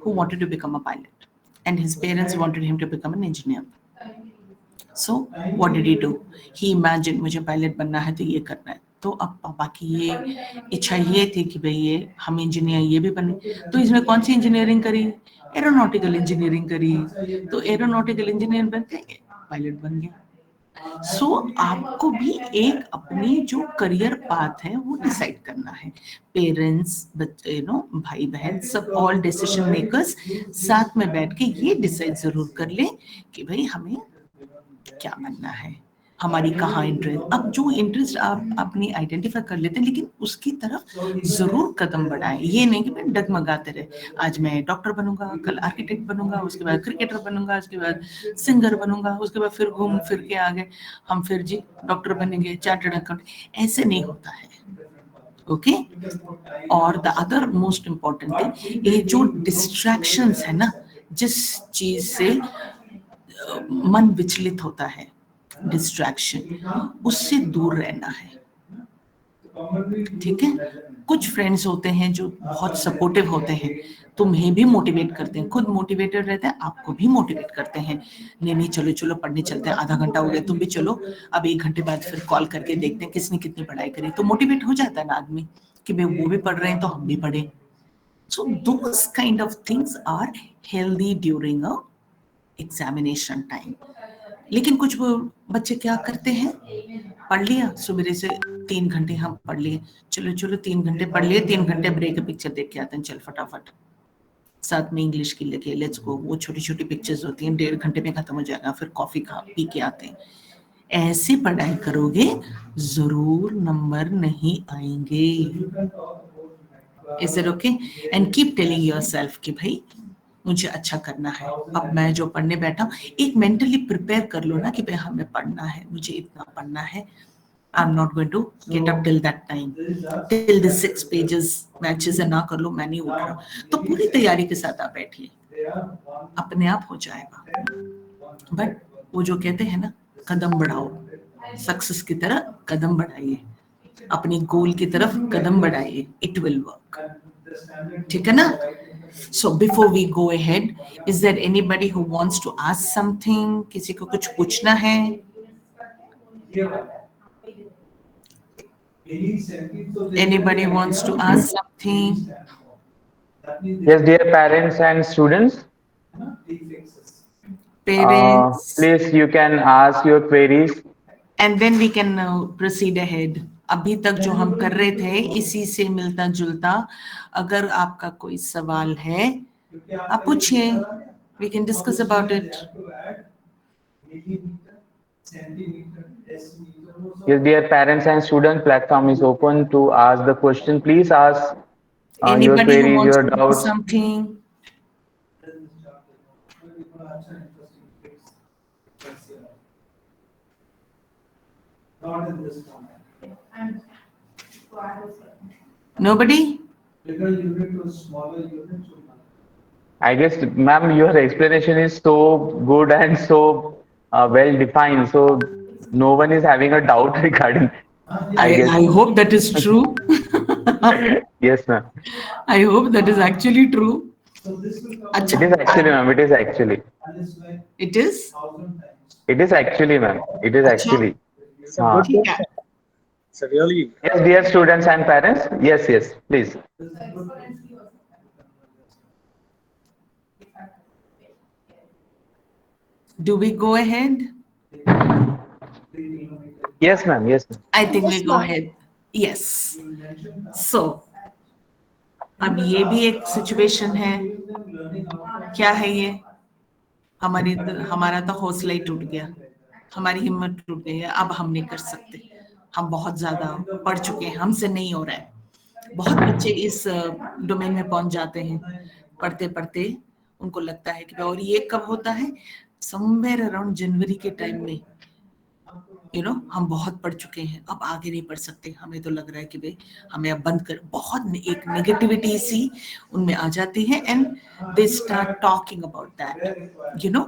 who wanted to become a pilot, and his parents wanted him to become an engineer. So what did he do? He imagined, मुझे पायलट बनना है तो ये करना है। तो अब पापा की ये इच्छा ये थी कि भाई ये हम इंजीनियर ये भी बने, तो इसमें कौन सी इंजीनियरिंग करी? एरोनॉटिकल इंजीनियरिंग करी। तो एरोनॉटिकल इंजीनियर बनते पायलट बन गया। सो आपको भी एक अपनी जो करियर पाथ है वो डिसाइड करना है। पेरेंट्स, बच्चे, भाई बहन, सब ऑल डिसीजन मेकर्स साथ में बैठ के ये डिसाइड जरूर कर ले कि भाई हमें क्या बनना है, हमारी कहाँ इंटरेस्ट। अब जो इंटरेस्ट आप अपनी आइडेंटिफाई कर लेते हैं, लेकिन उसकी तरफ जरूर कदम बढ़ाएं। ये नहीं कि मैं डगमगाते रहे, आज मैं डॉक्टर बनूंगा, कल आर्किटेक्ट बनूंगा, उसके बाद क्रिकेटर बनूंगा, उसके बाद सिंगर बनूंगा, उसके बाद फिर घूम फिर के आगे हम फिर जी डॉक्टर बनेंगे, चार्टर्ड अकाउंटेंट। ऐसे नहीं होता है, ओके। और the other most important thing, ये जो डिस्ट्रैक्शंस है ना, जिस चीज से मन विचलित होता है, डिस्ट्रैक्शन, उससे दूर रहना है, ठीक है। कुछ फ्रेंड्स होते हैं जो बहुत सपोर्टिव होते हैं, तुम्हें भी मोटिवेट करते हैं, खुद मोटिवेटेड रहते हैं, आपको भी मोटिवेट करते हैं। नहीं चलो चलो पढ़ने चलते हैं, आधा घंटा हो गया, तुम भी चलो, अब 1 घंटे बाद फिर कॉल करके देखते हैं किसने कितनी पढ़ाई करी। तो मोटिवेट हो जाता है ना आदमी कि भाई वो भी पढ़ रहे हैं तो हम भी पढ़े। So those kind of things are healthy during a examination time. लेकिन कुछ बच्चे क्या करते हैं, पढ़ लिया सुबह से 3 घंटे हम पढ़ लिए, चलो चलो 3 घंटे पढ़ लिए, 3 घंटे ब्रेक पिक्चर देख के आते हैं, चल फटाफट, साथ में इंग्लिश की लगे, लेट्स गो। वो छोटी छोटी पिक्चर्स होती हैं, 1.5 घंटे में खत्म हो जाएगा, फिर कॉफी पी के आते हैं। ऐसे पढ़ाई करोगे जरूर नंबर नहीं आएंगे। Is it okay? And keep telling yourself कि भाई मुझे अच्छा करना है। अब मैं जो पढ़ने बैठा हूँ, एक मेंटली प्रिपेयर कर लो ना कि भाई हमें पढ़ना है, मुझे इतना पढ़ना है। I am not going to get up till that time, till the 6 pages. मैं अच्छे से ना कर लूँ, मैं नहीं उठ रहा, तो पूरी तैयारी के साथ आप बैठिए, अपने आप हो जाएगा। बट वो जो कहते हैं ना, कदम बढ़ाओ, सक्सेस की तरफ कदम बढ़ाइए, अपनी गोल की तरफ कदम बढ़ाइए, इट विल वर्क, ठीक है ना? So before we go ahead, is there anybody who wants to ask something? किसी को कुछ पूछना है? Anybody wants to ask something? Yes, dear parents and students. Parents. Please, you can ask your queries. And then we can proceed ahead. अभी तक जो हम कर रहे थे इसी से मिलता जुलता, अगर आपका कोई सवाल है आप पूछिए, we can discuss about it. Yes, dear parents and students, platform is open to ask the question. Please ask your Anybody who queries, wants your to do doubts. something? Not in this format. Nobody? Bigger unit or smaller unit should not. I guess, ma'am, your explanation is so good and so well defined. So no one is having a doubt regarding, I I, guess. I hope that is true. Yes, ma'am. I hope that is actually true. So this will come Acha, It is actually, ma'am. It is actually. and it's like it is? 1,000 times. It is actually, ma'am. It is Acha, actually. It's a good ठीक है. question. It's a really Yes, dear students and parents. Yes, yes, please. This is good. Do we go ahead? Yes, ma'am. Yes, ma'am. I think Yes, we go ma'am. ahead. Yes. So, अब ये भी एक सिचुएशन है. क्या है ये? हमारा तो हौसला ही टूट गया, हमारी हिम्मत टूट गई है. अब हम नहीं कर सकते, हम बहुत ज्यादा पढ़ चुके हैं, हमसे नहीं हो रहा है. बहुत बच्चे इस डोमेन में पहुंच जाते हैं, पढ़ते पढ़ते उनको लगता है कि, और ये कब होता है? समवेयर अराउंड जनवरी के टाइम में, हम बहुत पढ़ चुके हैं, अब आगे नहीं पढ़ सकते. हमें तो लग रहा है कि भाई हमें अब बंद कर. बहुत एक नेगेटिविटी सी उनमें आ जाती है, and they start talking about that.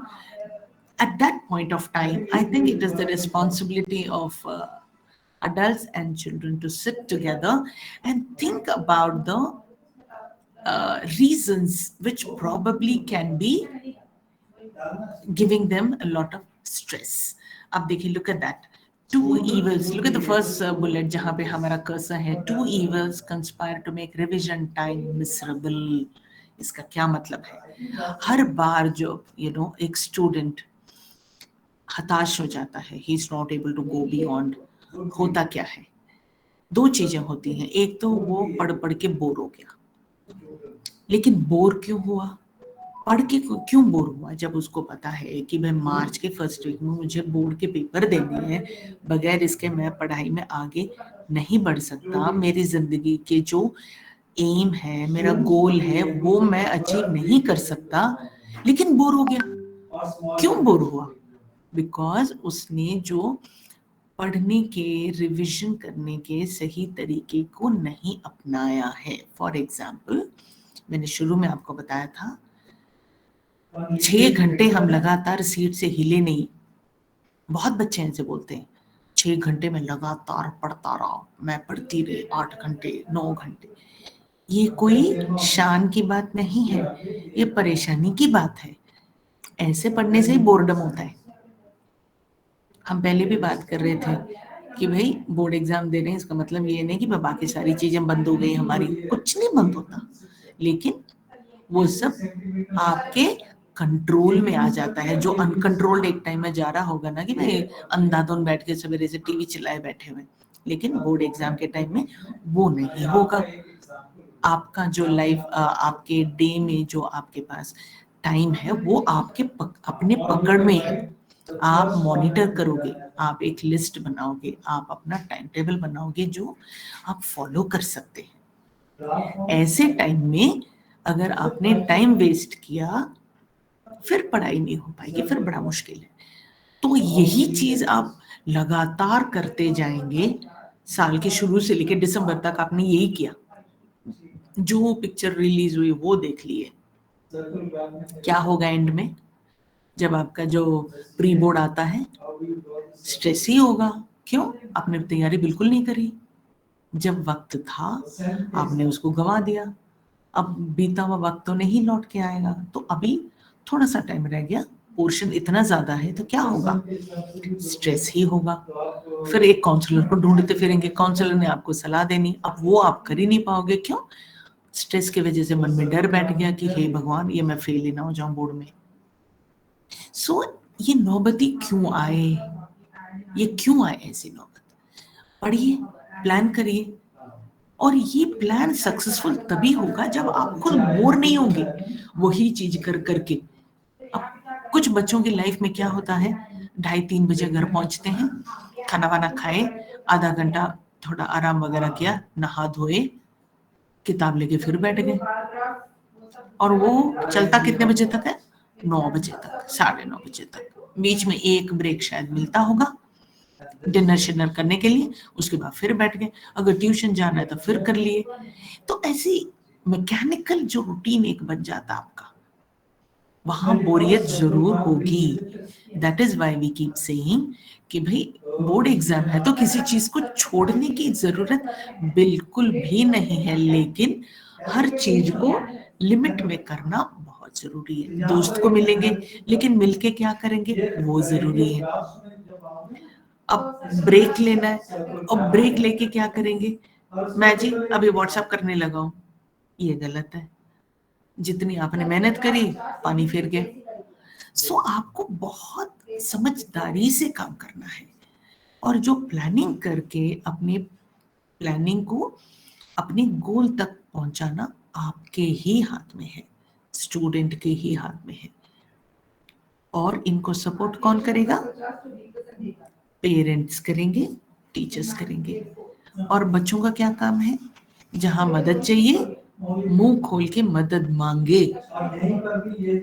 At that point of time, I think it is the responsibility of adults and children to sit together and think about the reasons which probably can be giving them a lot of stress. अब देखिए, look at that. Two evils. Look at the first bullet जहाँ पे हमारा cursor है. Two evils conspire to make revision time miserable. इसका क्या मतलब है? हर बार जो एक स्टूडेंट हताश हो जाता है, he is not able to go beyond, होता क्या है? दो चीजें होती हैं. एक तो वो पढ़ पढ़ के बोर हो गया. लेकिन बोर क्यों हुआ? पढ़ के क्यों बोर हुआ? जब उसको पता है कि मैं मार्च के फर्स्ट वीक में मुझे बोर्ड के पेपर देने हैं, बगैर इसके मैं पढ़ाई में आगे नहीं बढ़ सकता. मेरी जिंदगी के जो एम है, मेरा गोल है, वो मैं अचीव नहीं कर सकता, लेकिन बोर हो गया. क्यों बोर हुआ? बिकॉज उसने जो पढ़ने के, रिविजन करने के सही तरीके को नहीं अपनाया है. फॉर एग्जाम्पल, मैंने शुरू में आपको बताया था, 6 घंटे हम लगातार सीट से हिले नहीं. बहुत बच्चे ऐसे बोलते हैं, 6 घंटे में लगातार पढ़ता रहा, मैं पढ़ती रही 8 घंटे 9 घंटे. ये कोई शान की बात नहीं है, ये परेशानी की बात है. ऐसे पढ़ने से ही बोर्डम होता है. हम पहले भी बात कर रहे थे कि भाई बोर्ड एग्जाम दे रहे हैं, इसका मतलब ये नहीं कि बाकी सारी चीजें बंद हो गई हमारी. कुछ नहीं बंद होता, लेकिन वो सब आपके कंट्रोल में आ जाता है. जो अनकंट्रोल्ड एक टाइम में जा रहा होगा ना, कि भाई अंधाधुन बैठ के सवेरे से टीवी चलाए बैठे हुए, लेकिन बोर्ड एग्जाम के टाइम में वो नहीं होगा. आपका जो लाइफ, आपके डे में जो आपके पास टाइम है, वो आपके अपने पकड़ में है. आप मॉनिटर करोगे, आप एक लिस्ट बनाओगे, आप अपना टाइम टेबल बनाओगे जो आप फॉलो कर सकते हैं. ऐसे टाइम में अगर आपने टाइम वेस्ट किया, फिर पढ़ाई नहीं हो पाएगी, फिर बड़ा मुश्किल है. तो यही चीज आप लगातार करते जाएंगे. साल के शुरू से लेकर दिसंबर तक आपने यही किया. जो पिक्चर रिलीज हुई वो देख लिए. क्या होगा एंड में? जब आपका जो प्री बोर्ड आता है, स्ट्रेस ही होगा. क्यों? आपने तैयारी बिल्कुल नहीं करी. जब वक्त था आपने उसको गंवा दिया. अब बीता हुआ वक्त तो नहीं लौट के आएगा, तो अभी थोड़ा सा टाइम रह गया, पोर्शन इतना ज्यादा है, तो क्या होगा? स्ट्रेस ही होगा. फिर एक काउंसलर को ढूंढते फिरेंगे, काउंसलर ने आपको सलाह देनी, अब वो आप कर ही नहीं पाओगे. क्यों? स्ट्रेस की वजह से मन में डर बैठ गया कि हे भगवान, ये मैं फेल ही ना हो जाऊं बोर्ड में. सो ये नौबती क्यों आए? ये क्यों आए ऐसी नौबत? पढ़िए, प्लान करिए, और ये प्लान सक्सेसफुल तभी होगा जब आप खुद बोर नहीं होंगे वही चीज कर करके. अब कुछ बच्चों की लाइफ में क्या होता है, 2:30-3 बजे घर पहुंचते हैं, खाना वाना खाए, आधा घंटा थोड़ा आराम वगैरह किया, नहा धोए, किताब लेके फिर बैठ गए। और वो चलता कितने बजे तक है? 9 बजे तक, 9:30 बजे तक। बीच में एक ब्रेक शायद मिलता होगा डिनर शिनर करने के लिए, उसके बाद फिर बैठ गए। अगर ट्यूशन जाना है तो फिर कर लिए। तो ऐसी मैकेनिकल जो रूटीन एक बन जाता आपका, वहां बोरियत जरूर होगी। That is why we keep saying कि भाई बोर्ड एग्जाम है तो किसी चीज को छोड़ने की जरूरत बिल्कुल भी नहीं है, लेकिन हर चीज को लिमिट में करना बहुत जरूरी है। दोस्त को मिलेंगे, लेकिन मिलके क्या करेंगे वो जरूरी है। अब ब्रेक लेना है, अब ब्रेक लेके क्या करेंगे? मैं जी अभी व्हाट्सएप करने लगा हूं, ये गलत है। जितनी आपने मेहनत करी, पानी फिर गया। सो आपको बहुत समझदारी से काम करना है, और जो प्लानिंग करके अपने प्लानिंग को अपने गोल तक पहुंचाना आपके ही हाथ में है, स्टूडेंट के ही हाथ में है। और इनको सपोर्ट कौन करेगा? पेरेंट्स करेंगे, टीचर्स करेंगे। और बच्चों का क्या काम है? जहां मदद चाहिए मुंह खोल के मदद मांगे।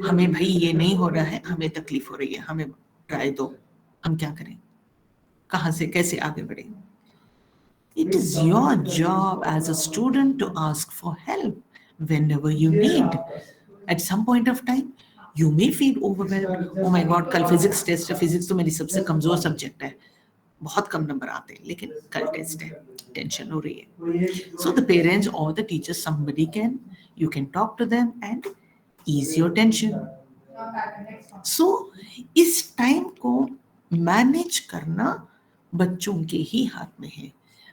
हमें भाई ये नहीं हो रहा है, हमें तकलीफ हो रही है, हमें राय दो, हम क्या करें, कहां से कैसे आगे बढ़े। It is your job as a student to ask for help whenever you need. At some point of time, you may feel overwhelmed. Oh my God, कल फिजिक्स टेस्ट है, फिजिक्स तो मेरी सबसे कमजोर सब्जेक्ट है, बहुत कम नंबर आते हैं, लेकिन कल टेस्ट है, टेंशन हो रही है। So the parents or the teachers, you can talk to them and ease your tension. So इस टाइम को मैनेज करना बच्चों के ही हाथ में है।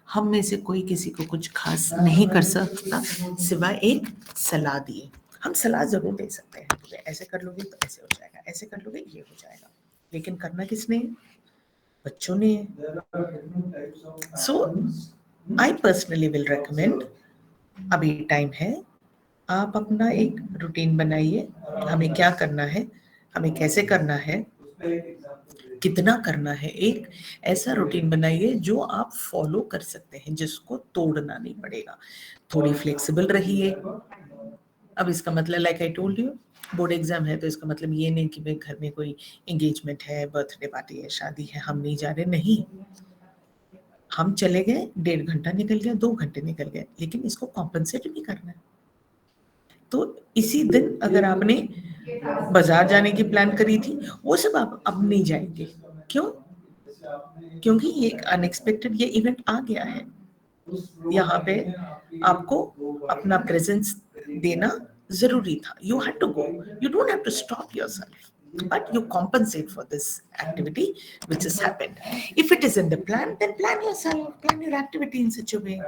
हम में से कोई किसी को कुछ खास नहीं कर सकता सिवाय एक सलाह दिए। हम सलाह जरूर दे सकते हैं कि ऐसे कर लोगे तो ऐसे हो जाएगा, ऐसे कर लोगे ये हो जाएगा, लेकिन करना किसने है? बच्चों ने। सो आई पर्सनली विल रेकमेंड, अभी टाइम है, आप अपना एक रूटीन बनाइए। हमें क्या करना है, हमें कैसे करना है, कितना करना है। एक ऐसा रूटीन बनाइए जो आप फॉलो कर सकते हैं, जिसको तोड़ना नहीं पड़ेगा। थोड़ी फ्लेक्सिबल रहिए। अब इसका मतलब like I told you, board exam है तो इसका मतलब ये नहीं कि भाई घर में कोई एंगेजमेंट है, बर्थडे पार्टी है, शादी है, हम नहीं जा रहे। नहीं, हम चले गए, 1.5 घंटा निकल गया, 2 घंटे निकल गए, लेकिन इसको कॉम्पनसेट भी करना है। तो इसी दिन अगर आपने बाजार जाने की प्लान करी थी, वो सब आप अब नहीं जाएंगे। क्यों? क्योंकि ये एक अनएक्सपेक्टेड ये इवेंट आ गया है। यहाँ पे आपको अपना प्रेजेंस देना जरूरी था। You had to go. You don't have to stop yourself, but you compensate for this activity which has happened. If it is in the plan, then plan yourself, plan your activity in such a way.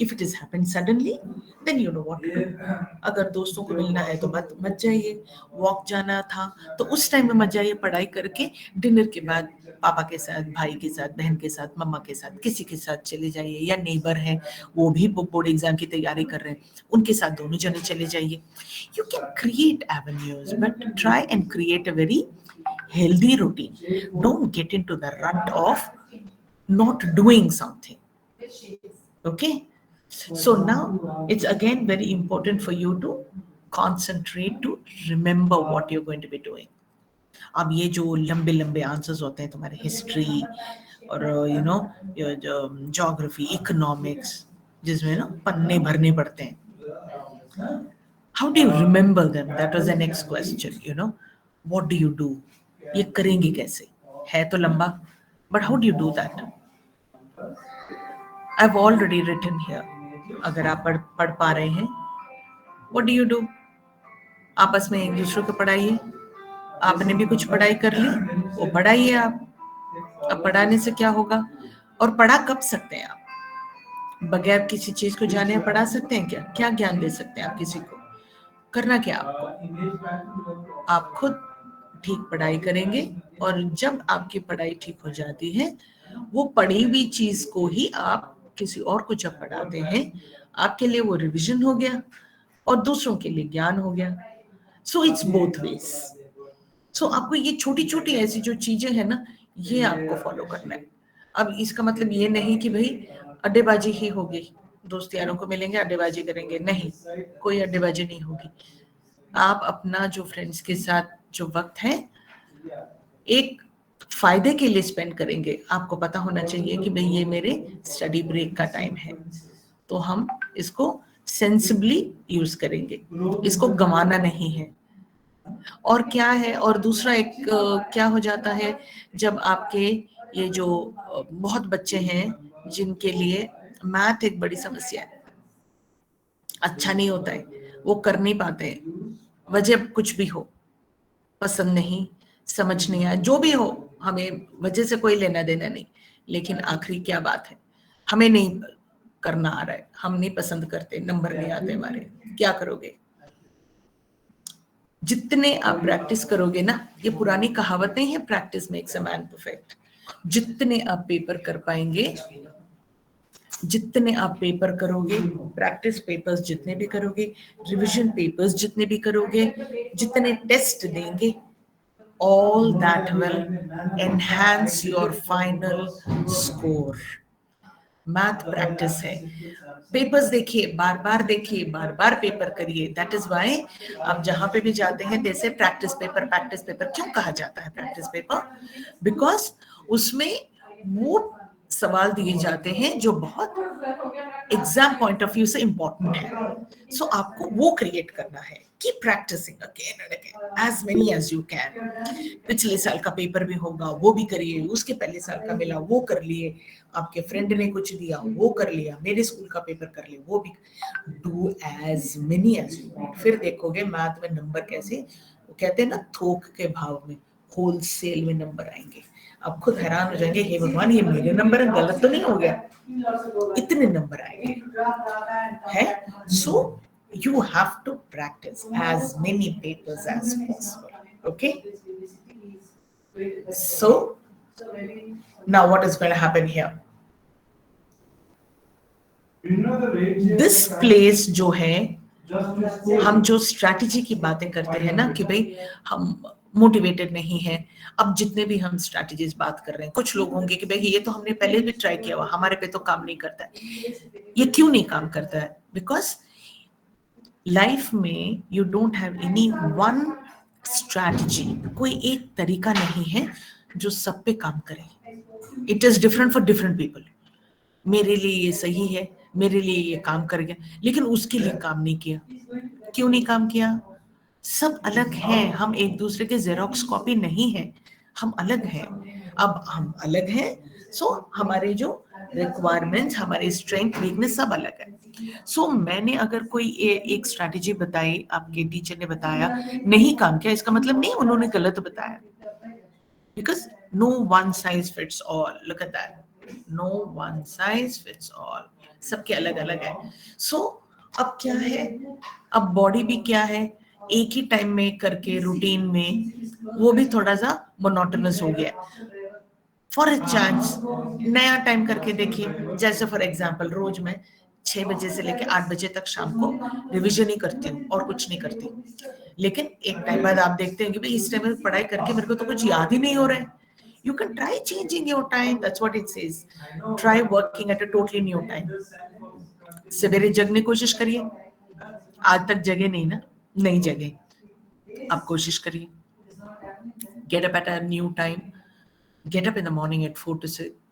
If it has happened suddenly, then you know what to do. अगर दोस्तों को मिलना है तो मत जाइए। वॉक जाना था तो उस टाइम में मत जाइए। पढ़ाई करके डिनर के बाद पापा के साथ, भाई के साथ, बहन के साथ, मम्मा के साथ, किसी के साथ चले जाइए। या नेबर हैं, वो भी बोर्ड एग्जाम की तैयारी कर रहे हैं, उनके साथ दोनों जने चले जाइए। You can create avenues, but try and create a very healthy routine. Don't get into the rut of not doing something. Okay? So now it's again very important for you to concentrate to remember what you're going to be doing. अब ये जो लंबे लंबे आंसर्स होते हैं तुम्हारे हिस्ट्री और ज्योग्राफी, इकोनॉमिक्स, जिसमें ना पन्ने भरने पड़ते हैं, how do you remember them? That was the next question. What do you do? ये करेंगे कैसे? है तो लंबा, but how do you do that? I've already written here. अगर आप पढ़ पा रहे हैं, what do you do? आपस में एक दूसरे को पढ़ाइए। आपने भी कुछ पढ़ाई कर ली, वो पढ़ाइए आप। अब पढ़ाने से क्या होगा? और पढ़ा कब सकते हैं आप? बगैर किसी चीज को जाने पढ़ा सकते हैं क्या? क्या ज्ञान दे सकते हैं आप किसी को? करना क्या आपको? आप खुद ठीक पढ़ाई करेंगे, और जब आपकी पढ़ाई ठीक हो जाती है, वो पढ़ी हुई चीज को ही आप किसी और को जब पढ़ाते हैं, आपके लिए वो रिवीजन हो गया और दूसरों के लिए ज्ञान हो गया। So it's both ways. So आपको ये छोटी छोटी ऐसी जो चीजें हैं ना, ये आपको फॉलो करना है। अब इसका मतलब ये नहीं कि भाई अड्डेबाजी ही होगी, दोस्त यारों को मिलेंगे अड्डेबाजी करेंगे, नहीं, कोई अड्डेबाजी नहीं होगी। आप अपना जो फ्रेंड्स के साथ जो वक्त है एक फायदे के लिए स्पेंड करेंगे। आपको पता होना चाहिए कि भाई ये मेरे स्टडी ब्रेक का टाइम है, तो हम इसको सेंसिबली यूज करेंगे, इसको गंवाना नहीं है। और क्या है, और दूसरा एक क्या हो जाता है जब आपके ये जो बहुत बच्चे हैं जिनके लिए मैथ एक बड़ी समस्या है, अच्छा नहीं होता है, वो कर नहीं पाते हैं, वजह कुछ भी हो, पसंद नहीं, समझ नहीं आया, जो भी हो, हमें वजह से कोई लेना देना नहीं, लेकिन आखिरी क्या बात है, हमें नहीं करना आ रहा है, हम नहीं पसंद करते, नंबर नहीं आते हमारे, क्या करोगे? जितने आप प्रैक्टिस करोगे ना, ये पुरानी कहावत नहीं है, practice makes a man perfect, जितने आप पेपर कर पाएंगे, जितने आप पेपर करोगे, प्रैक्टिस पेपर्स जितने भी करोगे, रिवीजन पेपर्स जितने भी करोगे, जितने टेस्ट देंगे, all that will enhance your final score. Math practice है, पेपर्स देखिए, बार बार पेपर करिए। दैट इज वाई आप जहां पे भी जाते हैं जैसे प्रैक्टिस पेपर क्यों कहा जाता है प्रैक्टिस पेपर? बिकॉज उसमें वो सवाल दिए जाते हैं जो बहुत एग्जाम पॉइंट ऑफ व्यू से इंपॉर्टेंट है। सो आपको वो क्रिएट करना है, keep practising again and again as many as you can. पिछले साल का पेपर भी होगा वो भी करिए, उसके पहले साल का मिला वो कर लिए, आपके फ्रेंड ने कुछ दिया वो कर लिया, मेरे स्कूल का पेपर कर लिए वो भी, do as many as you want. फिर देखोगे मैथ में नंबर कैसे, वो कहते हैं ना थोक के भाव में, होलसेल में नंबर आएंगे, आप खुद हैरान हो जाएंगे, हे भगवान ये मेरे नंबर गलत तो नहीं हो गया, इतने नंबर आएंगे है। सो you have to practice as many papers as possible, okay? So now what is going to happen here, this place जो है, हम जो स्ट्रैटेजी की बातें करते हैं ना कि भाई हम मोटिवेटेड नहीं है, अब जितने भी हम स्ट्रैटेजीज बात कर रहे हैं, कुछ लोग होंगे कि भाई ये तो हमने पहले भी ट्राई किया हुआ, हमारे पे तो काम नहीं करता है। ये क्यों नहीं काम करता है? बिकॉज लाइफ में you don't have any one strategy, कोई एक तरीका नहीं है जो सब पे काम करे। It is different for different people. मेरे लिए ये सही है, मेरे लिए ये काम कर गया, लेकिन उसके लिए काम नहीं किया। क्यों नहीं काम किया? सब अलग हैं, हम एक दूसरे के जेरोक्स कॉपी नहीं है, हम अलग हैं। अब हम अलग हैं, सो हमारे जो रिक्वायरमेंट्स, हमारे स्ट्रेंथ, वीकनेस सब अलग है। सो मैंने अगर कोई एक स्ट्रैटेजी बताई, आपके टीचर ने बताया, नहीं काम किया, इसका मतलब नहीं उन्होंने गलत बताया, because no one size fits all. Look at that, no one size fits all, सबके अलग अलग है। सो अब क्या है, अब बॉडी भी क्या है, एक ही टाइम में करके रूटीन में, वो भी थोड़ा सा मोनोटोनस हो गया। फॉर ए चांस नया टाइम करके देखिए, जैसे फॉर एग्जांपल रोज मैं 6 बजे से लेकर 8 बजे तक शाम को रिवीजन ही करती हूँ और कुछ नहीं करती, लेकिन एक टाइम बाद आप देखते हैं कि भाई इस टाइम में पढ़ाई करके मेरे को तो कुछ याद ही नहीं हो रहा है। You can try changing your time. That's what it says. Try working at a totally new time. सवेरे जगने की कोशिश करिए, आज तक जगे नहीं ना, नहीं जगे, आप कोशिश करिए। Get up at a new time. Get up in the morning at 4 to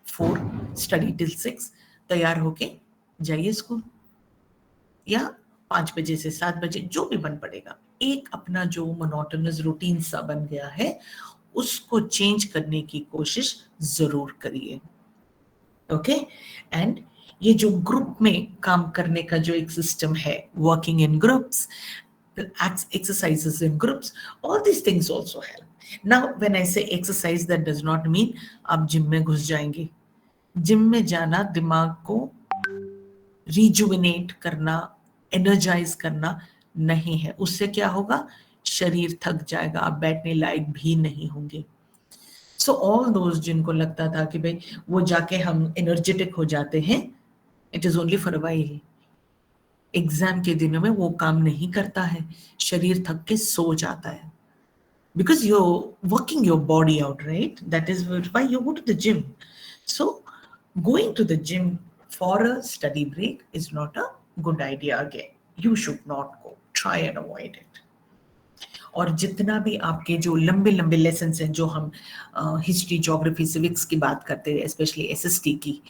4, study till 6, तैयार होके जाइए स्कूल, या 5 बजे से 7 बजे, जो भी बन पड़ेगा। एक अपना जो मोनोटोनस रूटीन सा बन गया है, उसको चेंज करने की कोशिश जरूर करिए, ओके? एंड ये जो ग्रुप में काम करने का जो एक सिस्टम है, working in groups, exercises in groups, all these things also help. Now when I say exercise, that does not mean आप जिम में घुस जाएंगे। जिम में जाना दिमाग को रिजुविनेट करना, एनर्जाइज करना नहीं है। उससे क्या होगा, शरीर थक जाएगा, आप बैठने लायक भी नहीं होंगे। सो ऑल दोज जिनको लगता था कि भाई वो जाके हम एनर्जेटिक हो जाते हैं, it is only for a while. Exam के दिनों में वो काम नहीं करता है, शरीर थक के सो जाता है, because you're working your body out, right? That is why you go to the gym. So Going to the gym for a study break is not a good idea again. You should not go. Try and avoid it. और जितना भी आपके जो लंबे लंबे लेसन हैं जो हम हिस्ट्री ज्योग्राफी सिविक्स की बात करते हैं स्पेशली एसएसटी की,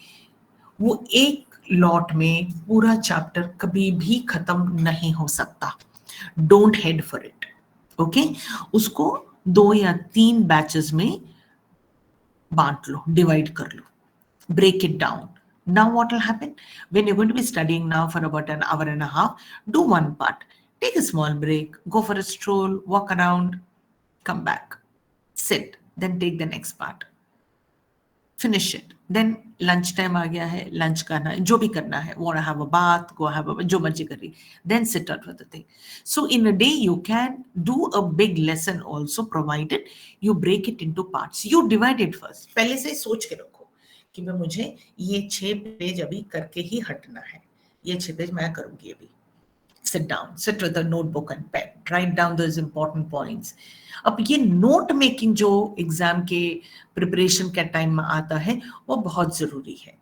वो एक लॉट में पूरा चैप्टर कभी भी खत्म नहीं हो सकता. Don't head for it. Okay, उसको 2 या 3 बैचेस में बांट लो, डिवाइड कर लो, break it down. Now what will happen? When you're going to be studying now for about an hour and a half, do one part. Take a small break, go for a stroll, walk around, come back, sit, then take the next part. Finish it. Then lunch time आ गया है, lunch करना, जो भी करना है, want to have a bath, go have a, जो मर्जी करी, then sit out with the thing. So in a day you can do a big lesson also, provided you break it into parts. You divide it first. पहले से सोच के रखो कि मैं मुझे ये 6 पेज अभी करके ही हटना है, ये 6 पेज मैं करूंगी अभी. Sit down, sit with a notebook and pen, write down those important points. अब ये नोट मेकिंग जो एग्जाम के प्रिपरेशन के टाइम में आता है वो बहुत जरूरी है.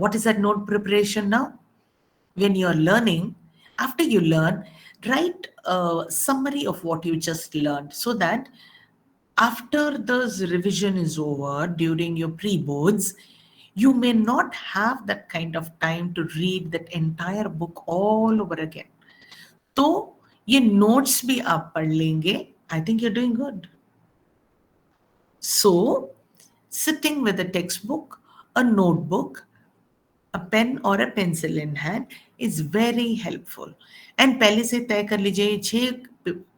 What is that note preparation now? When you are learning, after you learn, write a summary of what you just learned so that after this revision is over during your pre-boards, you may not have that kind of time to read that entire book all over again. तो ये notes भी आप पढ़ लेंगे. I think you're doing good. So, sitting with a textbook, a notebook, a pen or a pencil in hand is very helpful. And पहले से तय कर लीजिए 6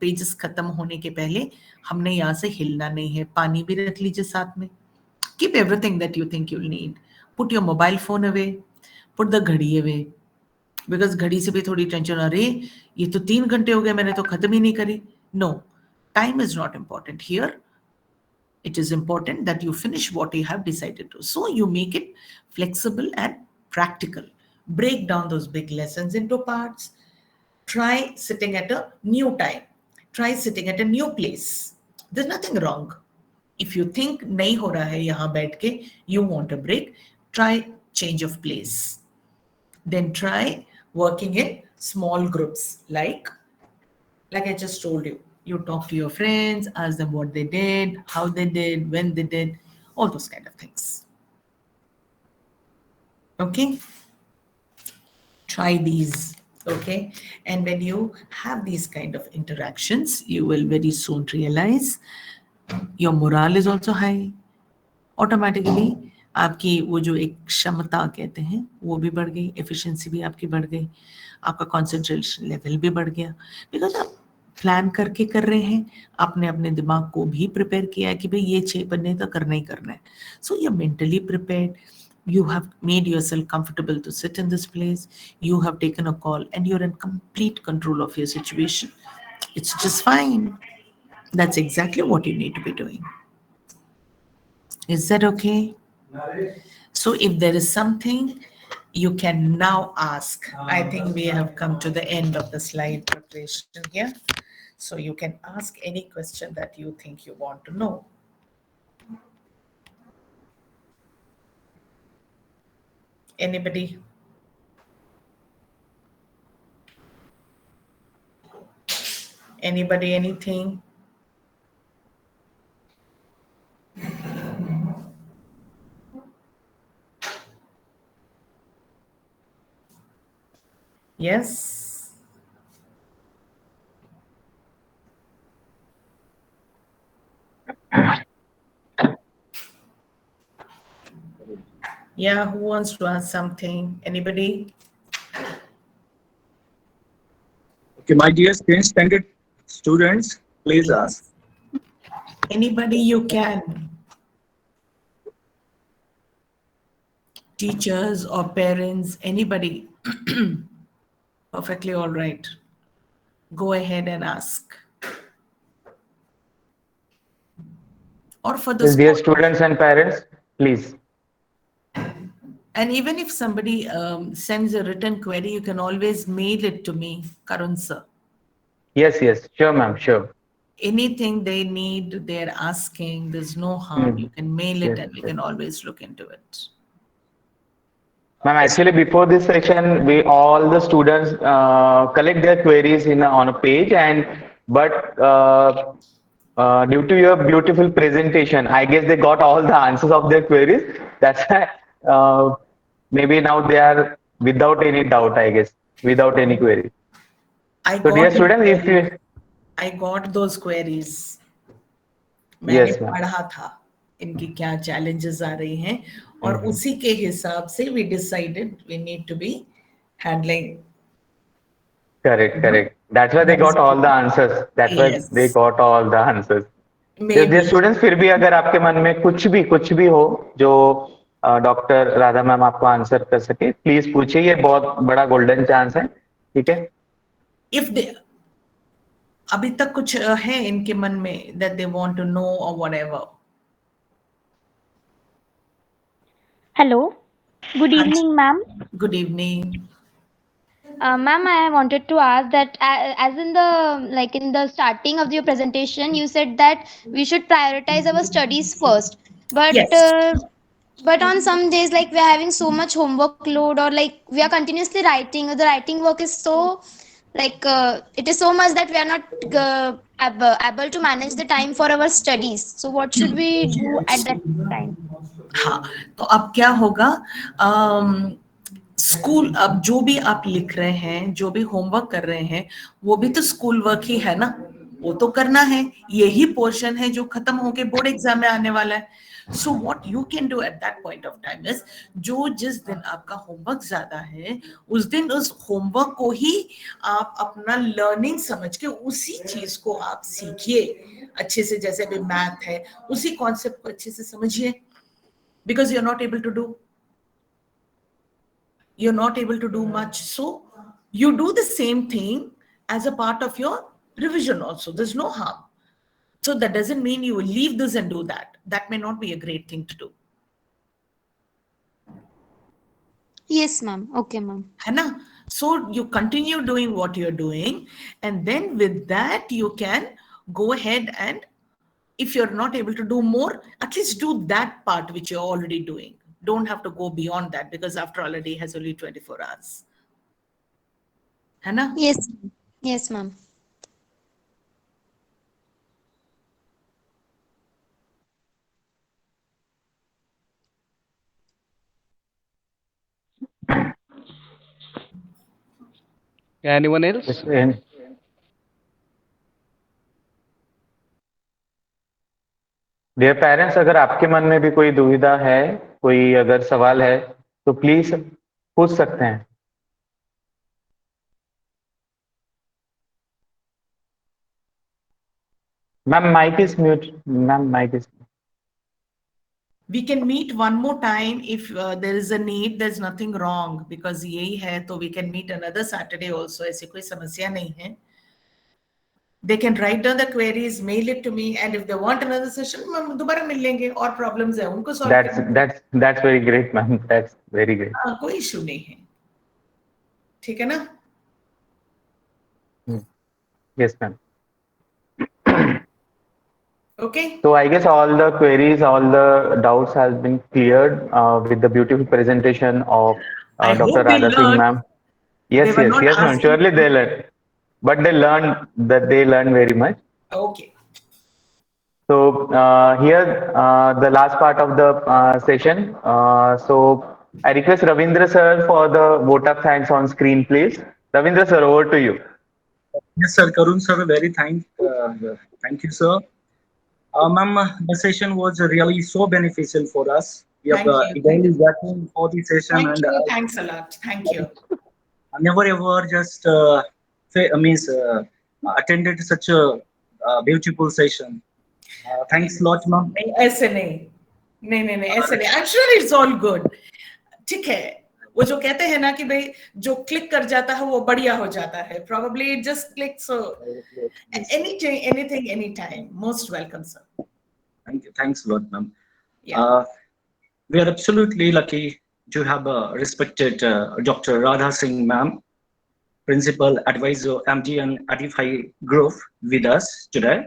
पेजेस खत्म होने के पहले हमने यहाँ से हिलना नहीं है. पानी भी रख लीजिए साथ में. Keep everything that you think you'll need. Put your mobile phone away. Put the घड़ी away. Because घड़ी से भी थोड़ी टेंशन, अरे ये तो 3 घंटे हो गए मैंने तो खत्म ही नहीं करी. No, time is not important here. It is important that you finish what you have decided to. So you make it flexible and practical. Break down those big lessons into parts. Try sitting at a new time. Try sitting at a new place. There's nothing wrong. If you think nahi ho raha hai yahan baith ke, you want a break, try change of place. Then try working in small groups like I just told you. You talk to your friends, ask them what they did, how they did, when they did, all those kind of things. Okay? Try these. Okay? And when you have these kind of interactions, you will very soon realize your morale is also high. Automatically, आपकी वो जो एक क्षमता कहते हैं वो भी बढ़ गई, एफिशिएंसी भी आपकी बढ़ गई, आपका कंसंट्रेशन लेवल भी बढ़ गया. बिकॉज आप प्लान करके कर रहे हैं, आपने अपने दिमाग को भी प्रिपेयर किया है कि भाई ये 6 पन्ने तो करना ही करना है. So you are mentally prepared. You have made yourself comfortable to sit in this place. You have taken a call and you're in complete control of your situation. It's just fine. That's exactly what you need to be doing. Is that okay? So if there is something, you can now ask. I think we have come to the end of the slide preparation here. So you can ask any question that you think you want to know. Anybody? Anybody, anything? Yes? Yeah, who wants to ask something? Anybody? Okay, my dear 10th standard students, please ask. Anybody you can. Teachers or parents, anybody. Perfectly all right. Go ahead and ask. Or for the Dear school. students and parents, please. And even if somebody sends a written query, you can always mail it to me, Karun sir. Yes, sure, ma'am, sure. Anything they need, they're asking, there's no harm. You can mail it Yes, and we yes. can always look into it. Ma'am, actually before this session, we all the students collect their queries in on a page, and but due to your beautiful presentation, I guess they got all the answers of their queries. That's why maybe now they are without any doubt, I guess, without any query. I So dear got the students, if queries. you I got those queries. मैंने yes, ma'am. पढ़ा था इनकी क्या challenges आ रही हैं और Mhm. उसी के हिसाब से we decided we need to be handling. Correct, correct. That's why they That is got all the answers. That's why they yes, got all the answers. ये maybe. स्टूडेंट्स फिर भी अगर आपके मन में कुछ भी हो जो डॉक्टर राधा मैम आपको आंसर कर सके, प्लीज पूछिए, ये बहुत बड़ा गोल्डन चांस है, ठीक है? If they अभी तक कुछ है इनके मन में that they want to know or whatever. Hello. Good हाँ जी, evening, ma'am. good evening. Ma'am, I wanted to ask that as in the like in the starting of your presentation, you said that we should prioritize our studies first. But Yes. but on some days, like we are having so much homework load, or like we are continuously writing, or the writing work is so like it is so much that we are not able to manage the time for our studies. So what should we do at that time? हाँ, तो अब क्या होगा, स्कूल, अब जो भी आप लिख रहे हैं, जो भी होमवर्क कर रहे हैं, वो भी तो स्कूल वर्क ही है ना, वो तो करना है, यही पोर्शन है जो खत्म होके बोर्ड एग्जाम में आने वाला है. So what you can do at that point of time is, जो जिस दिन आपका होमवर्क ज्यादा है, उस दिन उस होमवर्क को ही आप अपना लर्निंग समझ के उसी चीज को आप सीखिए अच्छे से, जैसे अभी मैथ है, उसी कॉन्सेप्ट को अच्छे से समझिए, because you're not able to do much, so you do the same thing as a part of your revision also. There's no harm. So that doesn't mean you will leave this and do that. That may not be a great thing to do. Yes, ma'am. Okay, ma'am. है ना? So you continue doing what you're doing, and then with that you can go ahead, and if you're not able to do more, at least do that part which you're already doing. Don't have to go beyond that, because after all, a day has only 24 hours. है ना? Yes. Yes, ma'am. Anyone else? Yes, and dear parents, अगर आपके मन में भी कोई दुविधा है, कोई अगर सवाल है, तो प्लीज पूछ सकते हैं. Ma'am mic is mute. Ma'am mic is. We can meet one more time if there is a need. There's nothing wrong, because यही है, तो we can meet another Saturday also. ऐसी कोई समस्या नहीं है. They can write down the queries, mail it to me, and if they want another session, हम दोबारा मिल लेंगे, और problems है उनको solve करेंगे. That's very great, ma'am. That's very great. हाँ, कोई इशू नहीं है, ठीक है ना? Yes, ma'am. Okay. So I guess all the queries, all the doubts has been cleared with the beautiful presentation of I Dr. hope they Radha Singh, learned. ma'am. They Yes, were yes, not yes, ma'am. asking. Surely they learn, but they learn very much. Okay. So here the last part of the session. So I request Ravindra sir for the vote of thanks on screen, please. Ravindra sir, over to you. Yes, sir. Karun sir, very thank you, sir. Ma'am, the session was really so beneficial for us. We have Thank you. daily working for the session, Thank and you. Thanks a lot. Thank you. I never ever just attended such a beautiful session. Thanks a lot, ma'am. नहीं, ऐसे नहीं, ऐसे नहीं. I'm sure it's all good. ठीक है. वो जो कहते हैं ना कि भाई जो क्लिक कर जाता है वो बढ़िया हो जाता है. Probably it just clicks. So anything, anytime. Most welcome, sir. Thank you. Thanks a lot, ma'am. Yeah. We are absolutely lucky to have respected Dr. Radha Singh, ma'am, Principal Advisor, MD and Edify Group with us today.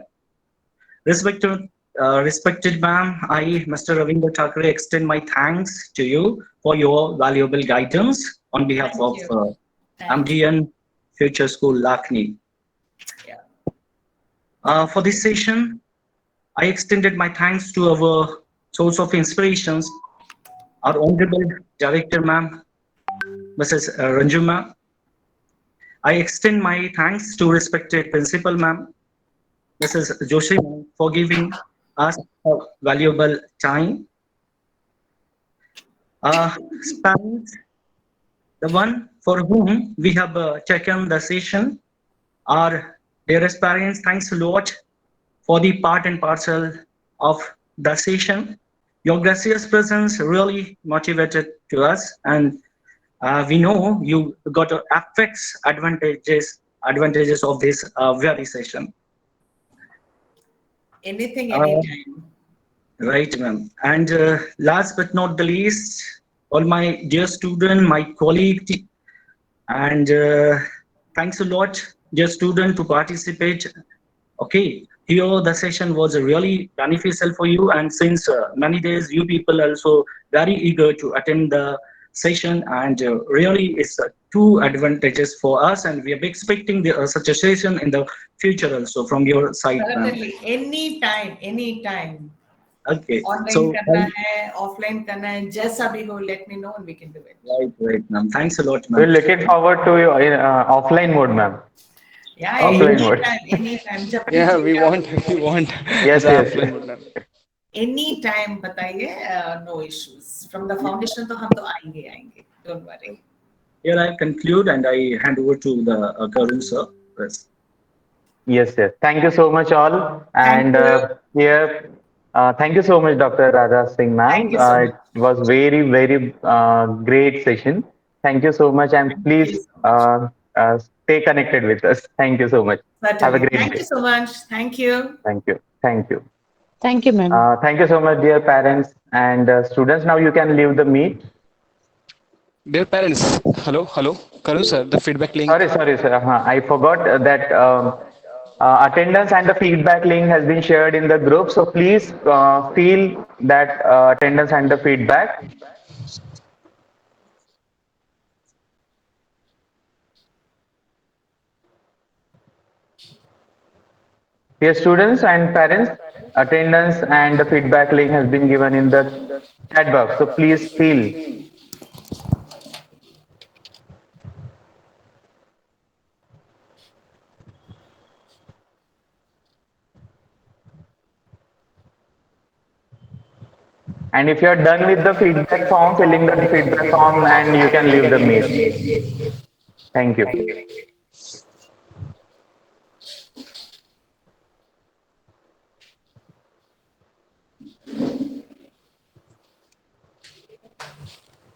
Respected Respected ma'am, I, Mr. Ravinder Thakre, extend my thanks to you for your valuable guidance on behalf Thank of you. Thank you. MDN Future School, Lakni. Yeah. For this session, I extended my thanks to our source of inspirations, our honorable director ma'am, Mrs. Ranju ma'am. I extend my thanks to respected principal ma'am, Mrs. Joshi ma'am, for giving us her valuable time. Parents, the one for whom we have taken the session, our dearest parents, thanks a lot for the part and parcel of the session. Your gracious presence really motivated to us, and we know you got affects advantages of this very session. Anything, Uh, anytime. right, ma'am. And last but not the least, all my dear student, my colleague, and thanks a lot, dear student, to participate. Okay, here the session was really beneficial for you, and since many days you people also very eager to attend the session, and really it's two advantages for us, and we are expecting such a session in the future also from your side, ma'am. Certainly. Anytime, anytime. Okay, Online so करना है, offline करना है, जैसा भी हो, let me know and we can do it. right, ma'am. Thanks a lot, We're ma'am. looking forward to your offline mode, ma'am. Yeah, Offline mode. anytime, जब भी Yeah, we चाहिए want आपको. we want Yes, the yes. offline mode, ma'am. Anytime बताइए, no issues. From the foundation तो हम तो आएंगे. Don't worry. Here I conclude and I hand over to the Karun sir. Yes. Yes, yes. Thank you so much, all. Thank And you. here, thank you so much, Dr. Radha Singh, Thank ma'am. you so much. It was very, very great session. Thank you so much, and Thank you please so much. stay connected with us. Thank you so much. Have a Certainly. great Thank you day. so much. Thank you. Thank you. Thank you. Thank you, ma'am. Thank you so much, dear parents and students. Now you can leave the meet. Dear parents, hello, Karun sir, the feedback link. Sorry, sir. I forgot that attendance and the feedback link has been shared in the group. So please fill that attendance and the feedback. Dear students and parents, attendance and the feedback link has been given in the chat box. So please fill. And if you are done with the feedback form, filling the feedback form, and you can leave the meet. Thank you.